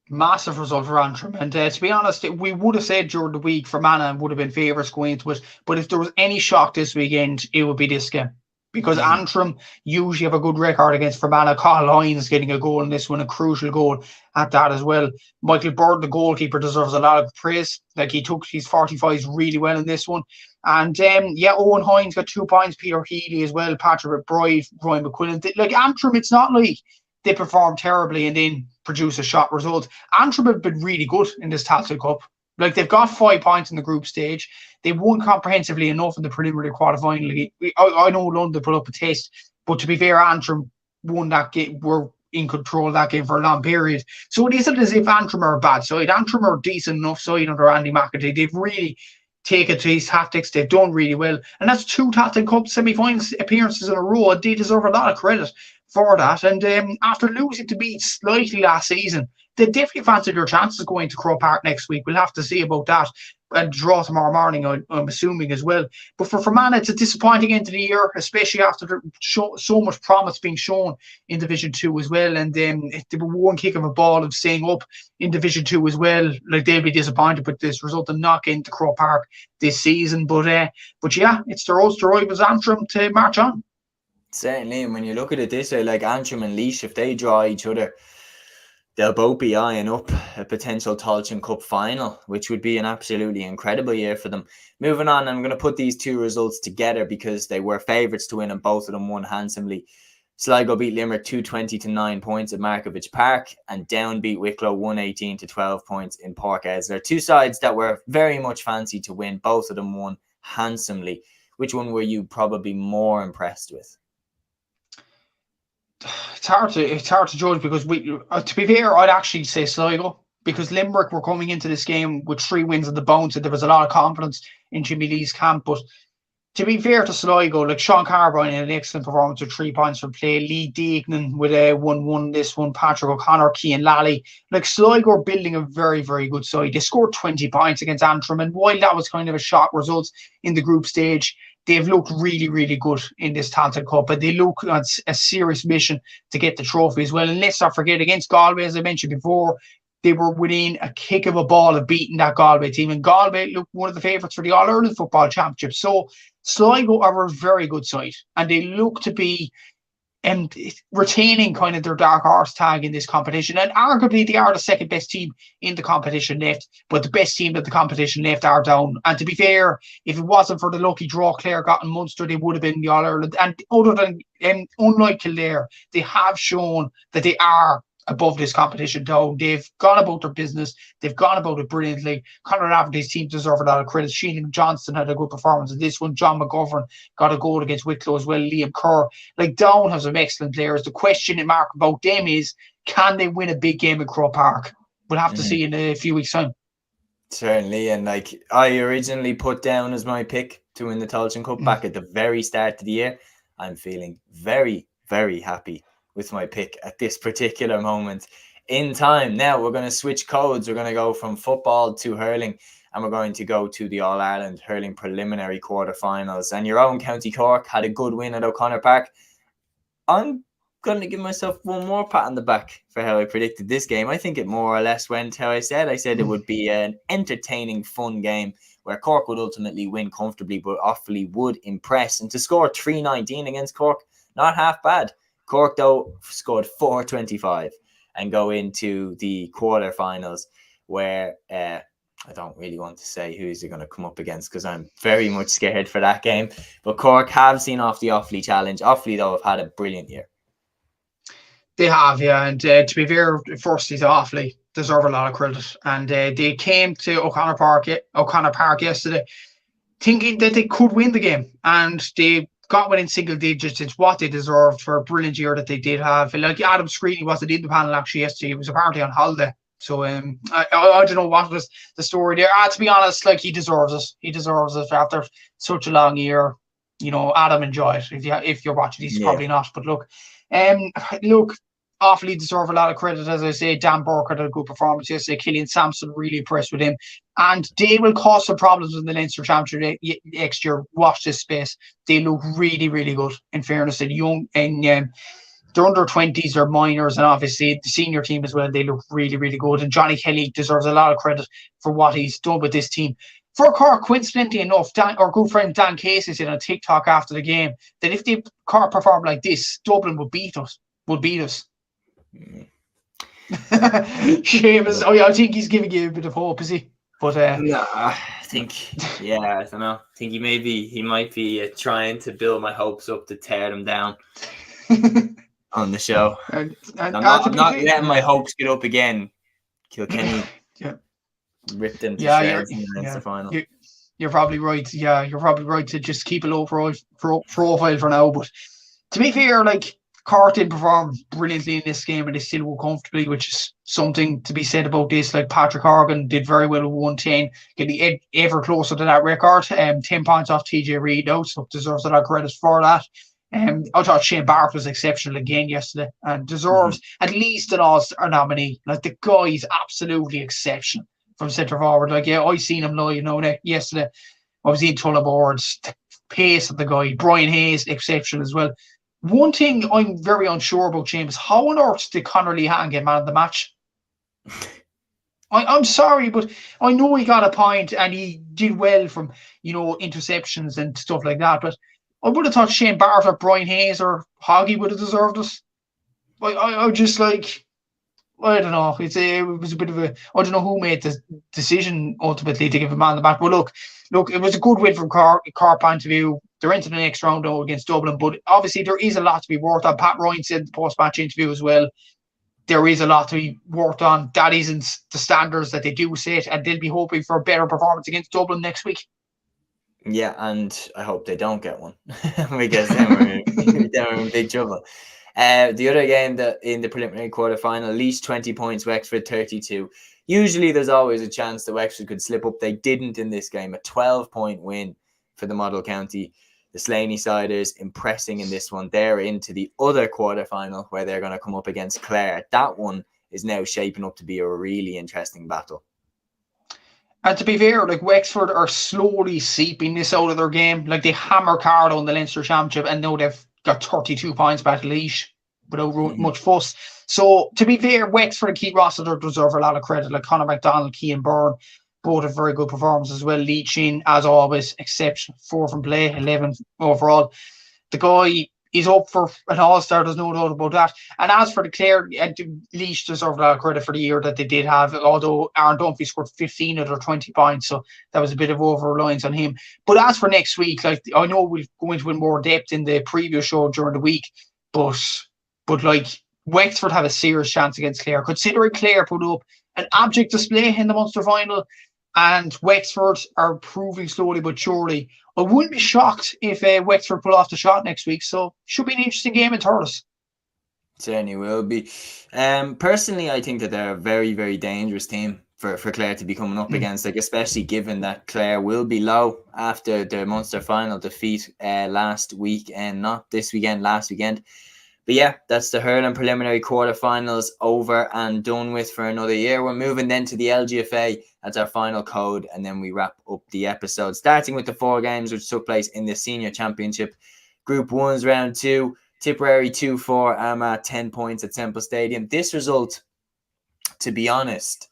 [SPEAKER 2] Massive result for Antrim. And to be honest, we would have said during the week Fermanagh would have been favourites going into it. But if there was any shock this weekend, it would be this game. Because Antrim usually have a good record against Fermanagh. Cathal Hines getting a goal in this one, a crucial goal at that as well. Michael Bird, the goalkeeper, deserves a lot of praise. Like, he took his 45s really well in this one. And Owen Hines got 2 points, Peter Healy as well, Patrick McBride, Ryan McQuillan. Like, Antrim, it's not like they perform terribly and then produce a shot result. Antrim have been really good in this Táilteann Cup. Like, they've got 5 points in the group stage. They won comprehensively enough in the preliminary quarter final. I know London put up a test, but to be fair, Antrim won that game, were in control of that game for a long period. So it isn't as if Antrim are a bad side. Antrim are a decent enough side under Andy McAtee. They've really taken to his tactics. They've done really well. And that's 2 Táilteann Cup semi-finals appearances in a row. They deserve a lot of credit for that. And after losing to Meath slightly last season, they definitely fancied their chances going to Croke Park next week. We'll have to see about that. And draw tomorrow morning, I'm assuming, as well. But for Fermanagh, it's a disappointing end of the year, especially after so much promise being shown in Division 2 as well. And they were one kick of a ball of staying up in Division 2 as well. Like, they'll be disappointed with this result of not getting to Croke Park this season. But yeah, it's their old rivals Antrim to march on.
[SPEAKER 1] Certainly, and when you look at it this way, like Antrim and Laois, if they draw each other, they'll both be eyeing up a potential Táilteann Cup final, which would be an absolutely incredible year for them. Moving on, I'm going to put these two results together because they were favourites to win and both of them won handsomely. Sligo beat Limerick 220 to 9 points at Markovich Park, and Down beat Wicklow 118 to 12 points in Páirc Esler. Two sides that were very much fancied to win. Both of them won handsomely. Which one were you probably more impressed with?
[SPEAKER 2] It's hard to judge because to be fair, I'd actually say Sligo, because Limerick were coming into this game with 3 wins on the bounce and there was a lot of confidence in Jimmy Lee's camp. But to be fair to Sligo, like, Sean Carbine had an excellent performance with 3 points from play. Lee Deignan with a 1-1 this one. Patrick O'Connor, Cian Lally. Like, Sligo are building a very, very good side. They scored 20 points against Antrim, and while that was kind of a shock result in the group stage, they've looked really, really good in this Táilteann Cup, and they look on a serious mission to get the trophy as well. And let's not forget, against Galway, as I mentioned before, they were within a kick of a ball of beating that Galway team. And Galway looked one of the favourites for the All-Ireland Football Championship. So Sligo are a very good side, and they look to be retaining kind of their dark horse tag in this competition. And arguably they are the second best team in the competition left, but the best team that the competition left are down. And to be fair, if it wasn't for the lucky draw Clare got in Munster, they would have been the All-Ireland. And other than, unlike Kildare, they have shown that they are above this competition down. They've gone about their business. They've gone about it brilliantly. Conor Laverty's team deserve a lot of credit. Sheehan Johnston had a good performance in this one. John McGovern got a goal against Wicklow as well. Liam Kerr. Like, Down has some excellent players. The question mark about them is, can they win a big game at Croke Park? We'll have to see in a few weeks' time.
[SPEAKER 1] Certainly, and like I originally put down as my pick to win the Táilteann Cup back at the very start of the year. I'm feeling very, very happy with my pick at this particular moment in time. Now we're going to switch codes. We're going to go from football to hurling, and we're going to go to the All-Ireland Hurling Preliminary Quarter Finals. And your own County Cork had a good win at O'Connor Park. I'm going to give myself one more pat on the back for how I predicted this game. I think it more or less went how I said. I said it would be an entertaining, fun game where Cork would ultimately win comfortably, but Offaly would impress. And to score 3-19 against Cork, not half bad. Cork, though, scored 4-25 and go into the quarterfinals where I don't really want to say who's they're going to come up against because I'm very much scared for that game. But Cork have seen off the Offaly challenge. Offaly, though, have had a brilliant year.
[SPEAKER 2] They have, yeah. And to be fair, firstly, to Offaly deserve a lot of credit. And they came to O'Connor Park yesterday thinking that they could win the game. And they got within single digits. It's what they deserved for a brilliant year that they did have. Like, Adam Screeney wasn't in the panel actually yesterday. He was apparently on holiday. So I don't know what was the story there. To be honest, like, he deserves it. He deserves it after such a long year. You know, Adam, enjoy it. If you're watching, he's probably not. But look, Offaly deserve a lot of credit, as I say. Dan Burke had a good performance yesterday. Killian Sampson, really impressed with him. And they will cause some problems in the Leinster Championship next year. Watch this space. They look really, really good, in fairness. And young, and they're under 20s, they're minors, and obviously the senior team as well. They look really, really good. And Johnny Kelly deserves a lot of credit for what he's done with this team. For Cork, coincidentally enough, our good friend Dan Casey said on TikTok after the game that if the Cork performed like this, Dublin would beat us. Séamus, I think he's giving you a bit of hope, is he? But
[SPEAKER 1] no, I think, I don't know. I think he might be trying to build my hopes up to tear them down on the show. I'm not letting my hopes get up again. Kilkenny ripped them to shreds in the Leinster final.
[SPEAKER 2] You're probably right. Yeah, you're probably right to just keep a low profile for now. But to be fair, like, Cork didn't perform brilliantly in this game and they still won comfortably, which is something to be said about this. Like, Patrick Horgan did very well with 110, getting ever closer to that record. 10 points off TJ Reid now, so deserves a lot of credit for that. I thought Shane Barrett was exceptional again yesterday and deserves at least an All-Star nominee. Like, the guy is absolutely exceptional from centre forward. Like, I seen him live yesterday. I was in Tullaboards. The pace of the guy. Brian Hayes, exceptional as well. One thing I'm very unsure about, James, how on earth did Conor Lehan get man of the match? I'm sorry, but I know he got a point and he did well from, interceptions and stuff like that, but I would have thought Shane Barrett or Brian Hayes or Hoggy would have deserved it. I just, like, I don't know. It was a bit of a... I don't know who made the decision ultimately to give a man the match. But look, it was a good win from Cork point of view. They're into the next round now against Dublin. But obviously there is a lot to be worked on. Pat Ryan said in the post-match interview as well, there is a lot to be worked on. That isn't the standards that they do set. And they'll be hoping for a better performance against Dublin next week.
[SPEAKER 1] Yeah, and I hope they don't get one. Because then we're in big trouble. The other game in the preliminary quarter final, Laois 20 points, Wexford 32. Usually there's always a chance that Wexford could slip up. They didn't in this game. A 12-point win for the Model County. The Slaney-siders impressing in this one. They're into the other quarter final where they're going to come up against Clare. That one is now shaping up to be a really interesting battle.
[SPEAKER 2] And to be fair, like, Wexford are slowly seeping this out of their game. Like, they hammer Carlow in the Leinster Championship and now they've got 32 points back to Laois without much fuss. So, to be fair, Wexford and Keith Rossiter deserve a lot of credit. Like, Conor McDonald, Cian Byrne, both have very good performances as well. Leachin, as always, exceptional. 4 from play, 11 overall. The guy is up for an all-star, there's no doubt about that. And as for the Clare, Laois deserve a lot of credit for the year that they did have, although Aaron Dunphy scored 15 of their 20 points, so that was a bit of over-reliance on him. But as for next week, like, I know we'll go into it more depth in the previous show during the week, but like, Wexford have a serious chance against Clare, considering Clare put up an abject display in the Munster final, and Wexford are proving slowly but surely. I wouldn't be shocked if Wexford pull off the shot next week. So should be an interesting game in Thurles.
[SPEAKER 1] Certainly will be. Personally, I think that they're a very, very dangerous team for Clare to be coming up against, like, especially given that Clare will be low after their Munster final defeat last weekend, not this weekend, last weekend. But yeah, that's the Hurling Preliminary Quarter Finals over and done with for another year. We're moving then to the LGFA. That's our final code, and then we wrap up the episode, starting with the 4 games which took place in the Senior Championship. Group 1's round 2, Tipperary 2-4, Armagh 10 points at Semple Stadium. This result, to be honest,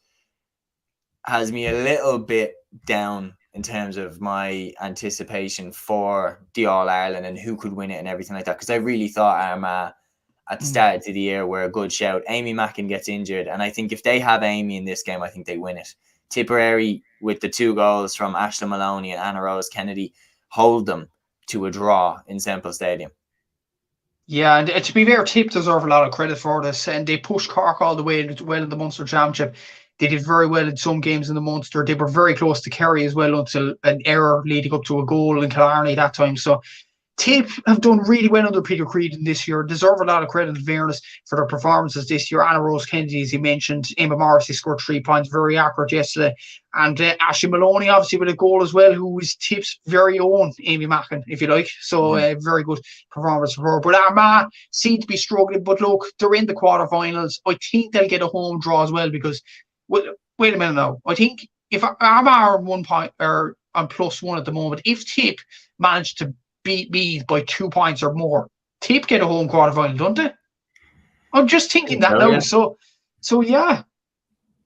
[SPEAKER 1] has me a little bit down in terms of my anticipation for the All-Ireland and who could win it and everything like that, because I really thought Armagh at the start of the year were a good shout. Amy Mackin gets injured, and I think if they have Amy in this game, I think they win it. Tipperary, with the 2 goals from Aisling Maloney and Anna Rose Kennedy, hold them to a draw in Semple Stadium.
[SPEAKER 2] Yeah, and to be fair, Tip deserve a lot of credit for this, and they pushed Cork all the way well in the Munster Championship. They did very well in some games in the Munster. They were very close to Kerry as well until an error leading up to a goal in Killarney that time. So Tip have done really well under Peter Creedon this year, deserve a lot of credit and fairness for their performances this year. Anna Rose Kennedy, as you mentioned, Emma Morrissey scored 3 points, very accurate yesterday. And Aisling Maloney, obviously, with a goal as well, who is Tip's very own Amy Mackin, if you like. So very good performance for her. But Armagh seem to be struggling. But look, they're in the quarterfinals. I think they'll get a home draw as well, because, wait a minute now. I think if Armagh are 1 point or on +1 at the moment, if Tip managed to beat Meath by 2 points or more, Tip get a home quarterfinal, don't they? I'm just thinking that now. Yeah. So yeah,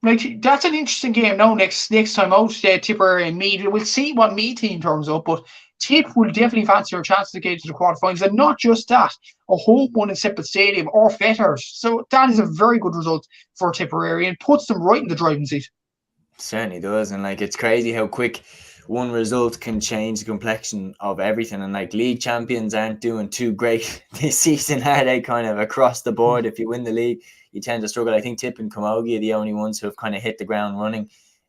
[SPEAKER 2] like, that's an interesting game now. Next time out, Tipperary and Meath. We'll see what Meath team turns up, but Tip will definitely fancy their chance to get to the quarterfinals, and not just that, a home one in Semple Stadium or Fetters. So that is a very good result for Tipperary and puts them right in the driving seat.
[SPEAKER 1] Certainly does, and like, it's crazy how quick one result can change the complexion of everything. And like, league champions aren't doing too great this season, are they? Kind of across the board, if you win the league, you tend to struggle. I think Tip and Camogie are the only ones who have kind of hit the ground running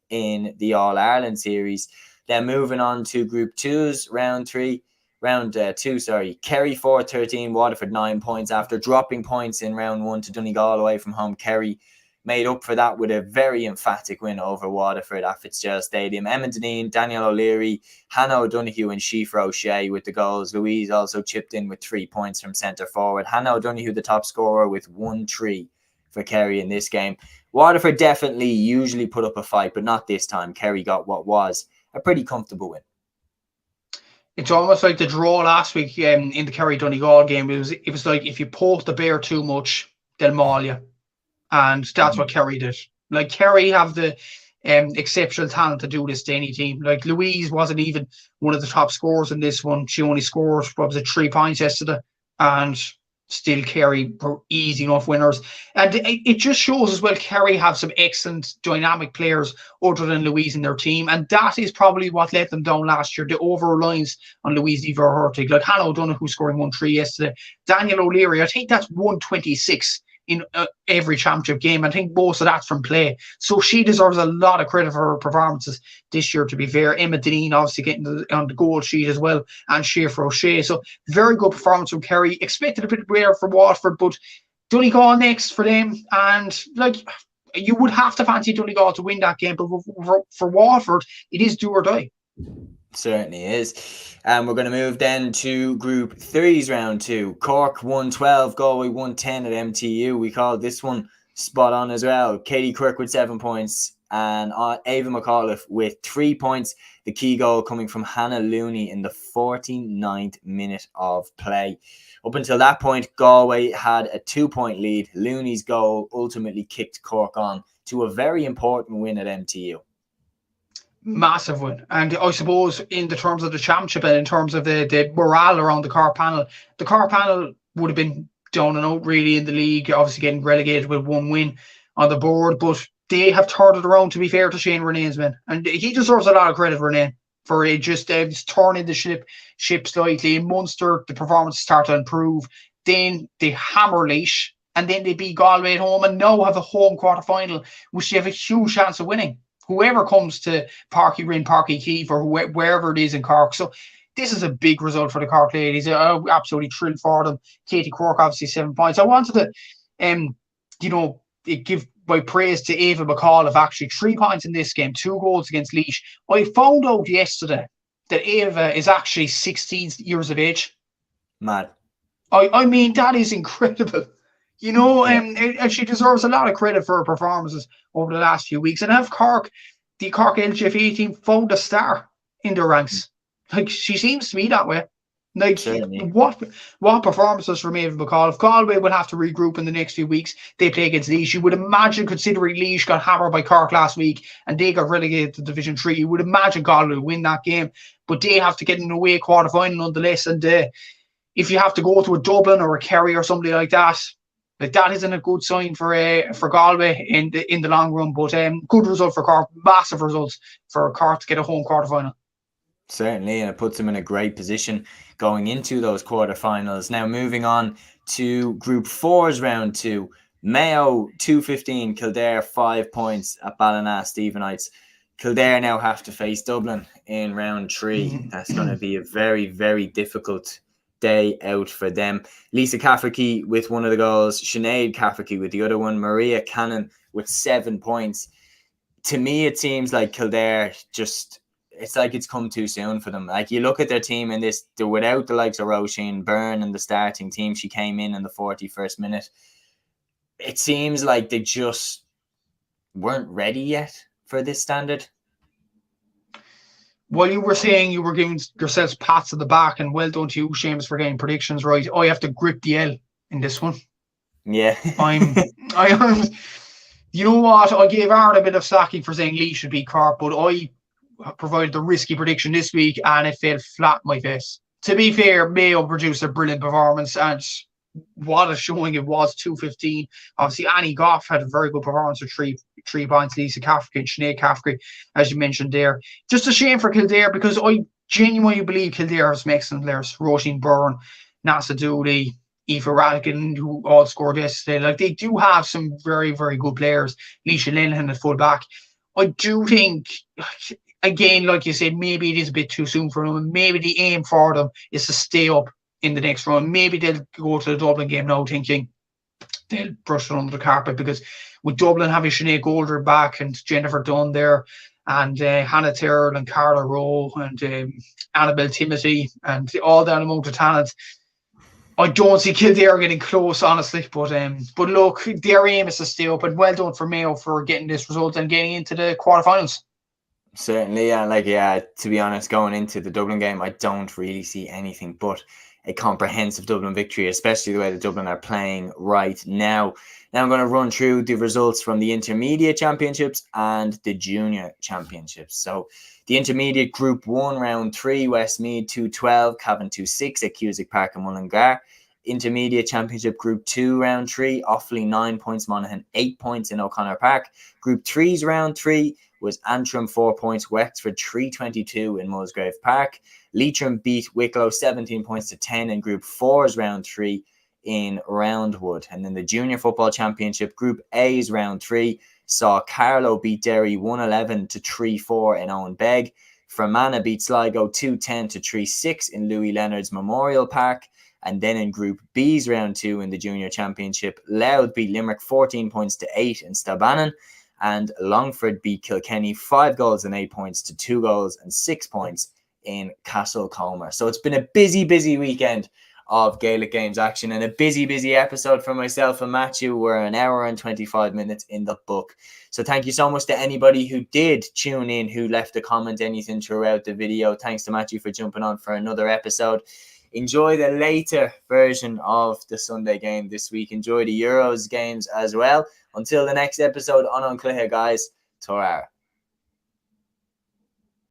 [SPEAKER 1] in the All-Ireland series. Then moving on to Group 2's round 2, Kerry 4-13, Waterford 9 points after dropping points in round 1 to Donegal away from home. Kerry made up for that with a very emphatic win over Waterford at Fitzgerald Stadium. Emma Deneen, Daniel O'Leary, Hannah O'Donoghue and Shifra O'Shea with the goals. Louise also chipped in with 3 points from centre forward. Hannah O'Donoghue, the top scorer, with 1-3 for Kerry in this game. Waterford definitely usually put up a fight, but not this time. Kerry got what was a pretty comfortable win.
[SPEAKER 2] It's almost like the draw last week in the Kerry Donegal game. It was like, if you poke the bear too much, they'll maul you. And that's what Kerry did. Like, Kerry have the exceptional talent to do this to any team. Like, Louise wasn't even one of the top scorers in this one. She only scored, 3 points yesterday, and still Kerry were easy enough winners. And it just shows as well, Kerry have some excellent dynamic players other than Louise in their team, and that is probably what let them down last year, the over-reliance on Louise Dever-Hurtig. Like, Hannah O'Donoghue scoring 1-3 yesterday. Daniel O'Leary, I think that's 126 in every championship game. I think most of that's from play. So she deserves a lot of credit for her performances this year, to be fair. Emma Deneen obviously getting on the goal sheet as well, and Shifra O'Shea. So very good performance from Kerry. Expected a bit better for Waterford, but Donegal next for them. And like, you would have to fancy Donegal to win that game, but for Waterford, it is do or die.
[SPEAKER 1] Certainly is. And we're going to move then to Group 3's round 2. Cork 1-12, Galway 1-10 at MTU. We called this one spot on as well. Katie Quirk with 7 points and Ava McAuliffe with 3 points. The key goal coming from Hannah Looney in the 49th minute of play. Up until that point, Galway had a 2-point lead. Looney's goal ultimately kicked Cork on to a very important win at MTU.
[SPEAKER 2] Massive win. And I suppose in the terms of the championship and in terms of the morale around the Cork panel would have been down and out really in the league, obviously getting relegated with one win on the board, but they have turned it around, to be fair to Shane Renane's men. And he deserves a lot of credit, Renane, for just turning the ship slightly. In Munster, the performance started to improve. Then they hammer Laois, and then they beat Galway at home and now have a home quarter final, which they have a huge chance of winning. Whoever comes to Parky Rin, Parky Keefe, or wherever it is in Cork. So this is a big result for the Cork ladies. Absolutely thrilled for them. Katie Cork, obviously 7 points. I wanted to, give my praise to Ava McCall of actually 3 points in this game, 2 goals against Laois. I found out yesterday that Ava is actually 16 years of age.
[SPEAKER 1] Mad.
[SPEAKER 2] I mean, that is incredible. And she deserves a lot of credit for her performances over the last few weeks. And have the Cork LGFA team found a star in their ranks. Like, she seems to be that way. Like,
[SPEAKER 1] certainly.
[SPEAKER 2] what performances from Ava McCall? If Galway will have to regroup in the next few weeks, they play against Laois. You would imagine, considering Laois got hammered by Cork last week and they got relegated to Division 3, you would imagine Galway will win that game. But they have to get in a away quarter final nonetheless. And if you have to go to a Dublin or a Kerry or somebody like that isn't a good sign for Galway in the long run. But good result for Cork, massive results for Cork to get a home quarter final.
[SPEAKER 1] Certainly, and it puts them in a great position going into those quarterfinals. Now, moving on to Group 4's round 2. Mayo 2-15, Kildare 5 points at Ballina Stephenites. Kildare now have to face Dublin in round 3. That's going to be a very, very difficult day out for them. Lisa Cafferty with one of the goals, Sinead Cafferty with the other one, Maria Cannon with 7 points. To me, it seems like Kildare it's like it's come too soon for them. Like, you look at their team in this, they're without the likes of Roisin Byrne in the starting team. She came in the 41st minute. It seems like they just weren't ready yet for this standard.
[SPEAKER 2] Well, you were saying you were giving yourselves pats at the back, and well done to you, Séamus, for getting predictions right. I have to grip the L in this one.
[SPEAKER 1] Yeah.
[SPEAKER 2] I'm you know what? I gave Aaron a bit of slacking for saying Lee should beat Cork, but I provided the risky prediction this week and it fell flat in my face. To be fair, Mayo produced a brilliant performance, and what a showing it was, 2-15. Obviously, Annie Goff had a very good performance with 3 points. Lisa Cafferty and Sinead Cafferty, as you mentioned there. Just a shame for Kildare, because I genuinely believe Kildare has some excellent players. Roisin Byrne, Nasa Dooley, Aoife Radigan, who all scored yesterday. Like, they do have some very, very good players. Leisha Linehan at full back. I do think, again, like you said, maybe it is a bit too soon for them, and maybe the aim for them is to stay up in the next round. Maybe they'll go to the Dublin game now thinking they'll brush it under the carpet, because with Dublin having Sinead Golder back and Jennifer Dunn there, and Hannah Tyrrell and Carla Rowe and Annabelle Timothy and all that amount of talent, I don't see Kildare getting close, honestly. But look, their aim is to stay up, and well done for Mayo for getting this result and getting into the quarterfinals.
[SPEAKER 1] Certainly, and to be honest, going into the Dublin game, I don't really see anything but a comprehensive Dublin victory, especially the way the Dublin are playing right now. Now I'm going to run through the results from the intermediate championships and the junior championships. So the intermediate Group 1, Round 3, Westmeath 2-12, Cavan 2-6 at Cusack Park and Mullingar. Intermediate Championship Group 2, Round 3, Offaly 9 points, Monaghan 8 points in O'Connor Park. Group 3's Round 3 was Antrim 4 points, Wexford 322 in Musgrave Park. Leitrim beat Wicklow 17 points to 10 in Group 4's Round 3 in Roundwood. And then the Junior Football Championship Group A's Round 3 saw Carlow beat Derry 111 to 3-4 in Owen Begg. Fermanagh beat Sligo 210 to 3-6 in Louis Leonard's Memorial Park. And then in Group B's Round 2 in the Junior Championship, Louth beat Limerick 14 points to 8 in Stabannon. And Longford beat Kilkenny 5 goals and 8 points to 2 goals and 6 points in Castlecomer. So it's been a busy weekend of Gaelic Games action, and a busy episode for myself and Matthew. We're an hour and 25 minutes in the book. So thank you so much to anybody who did tune in, who left a comment, anything throughout the video. Thanks to Matthew for jumping on for another episode. Enjoy the later version of the Sunday game this week. Enjoy the Euros games as well. Until the next episode on An Cluiche, guys. Torara.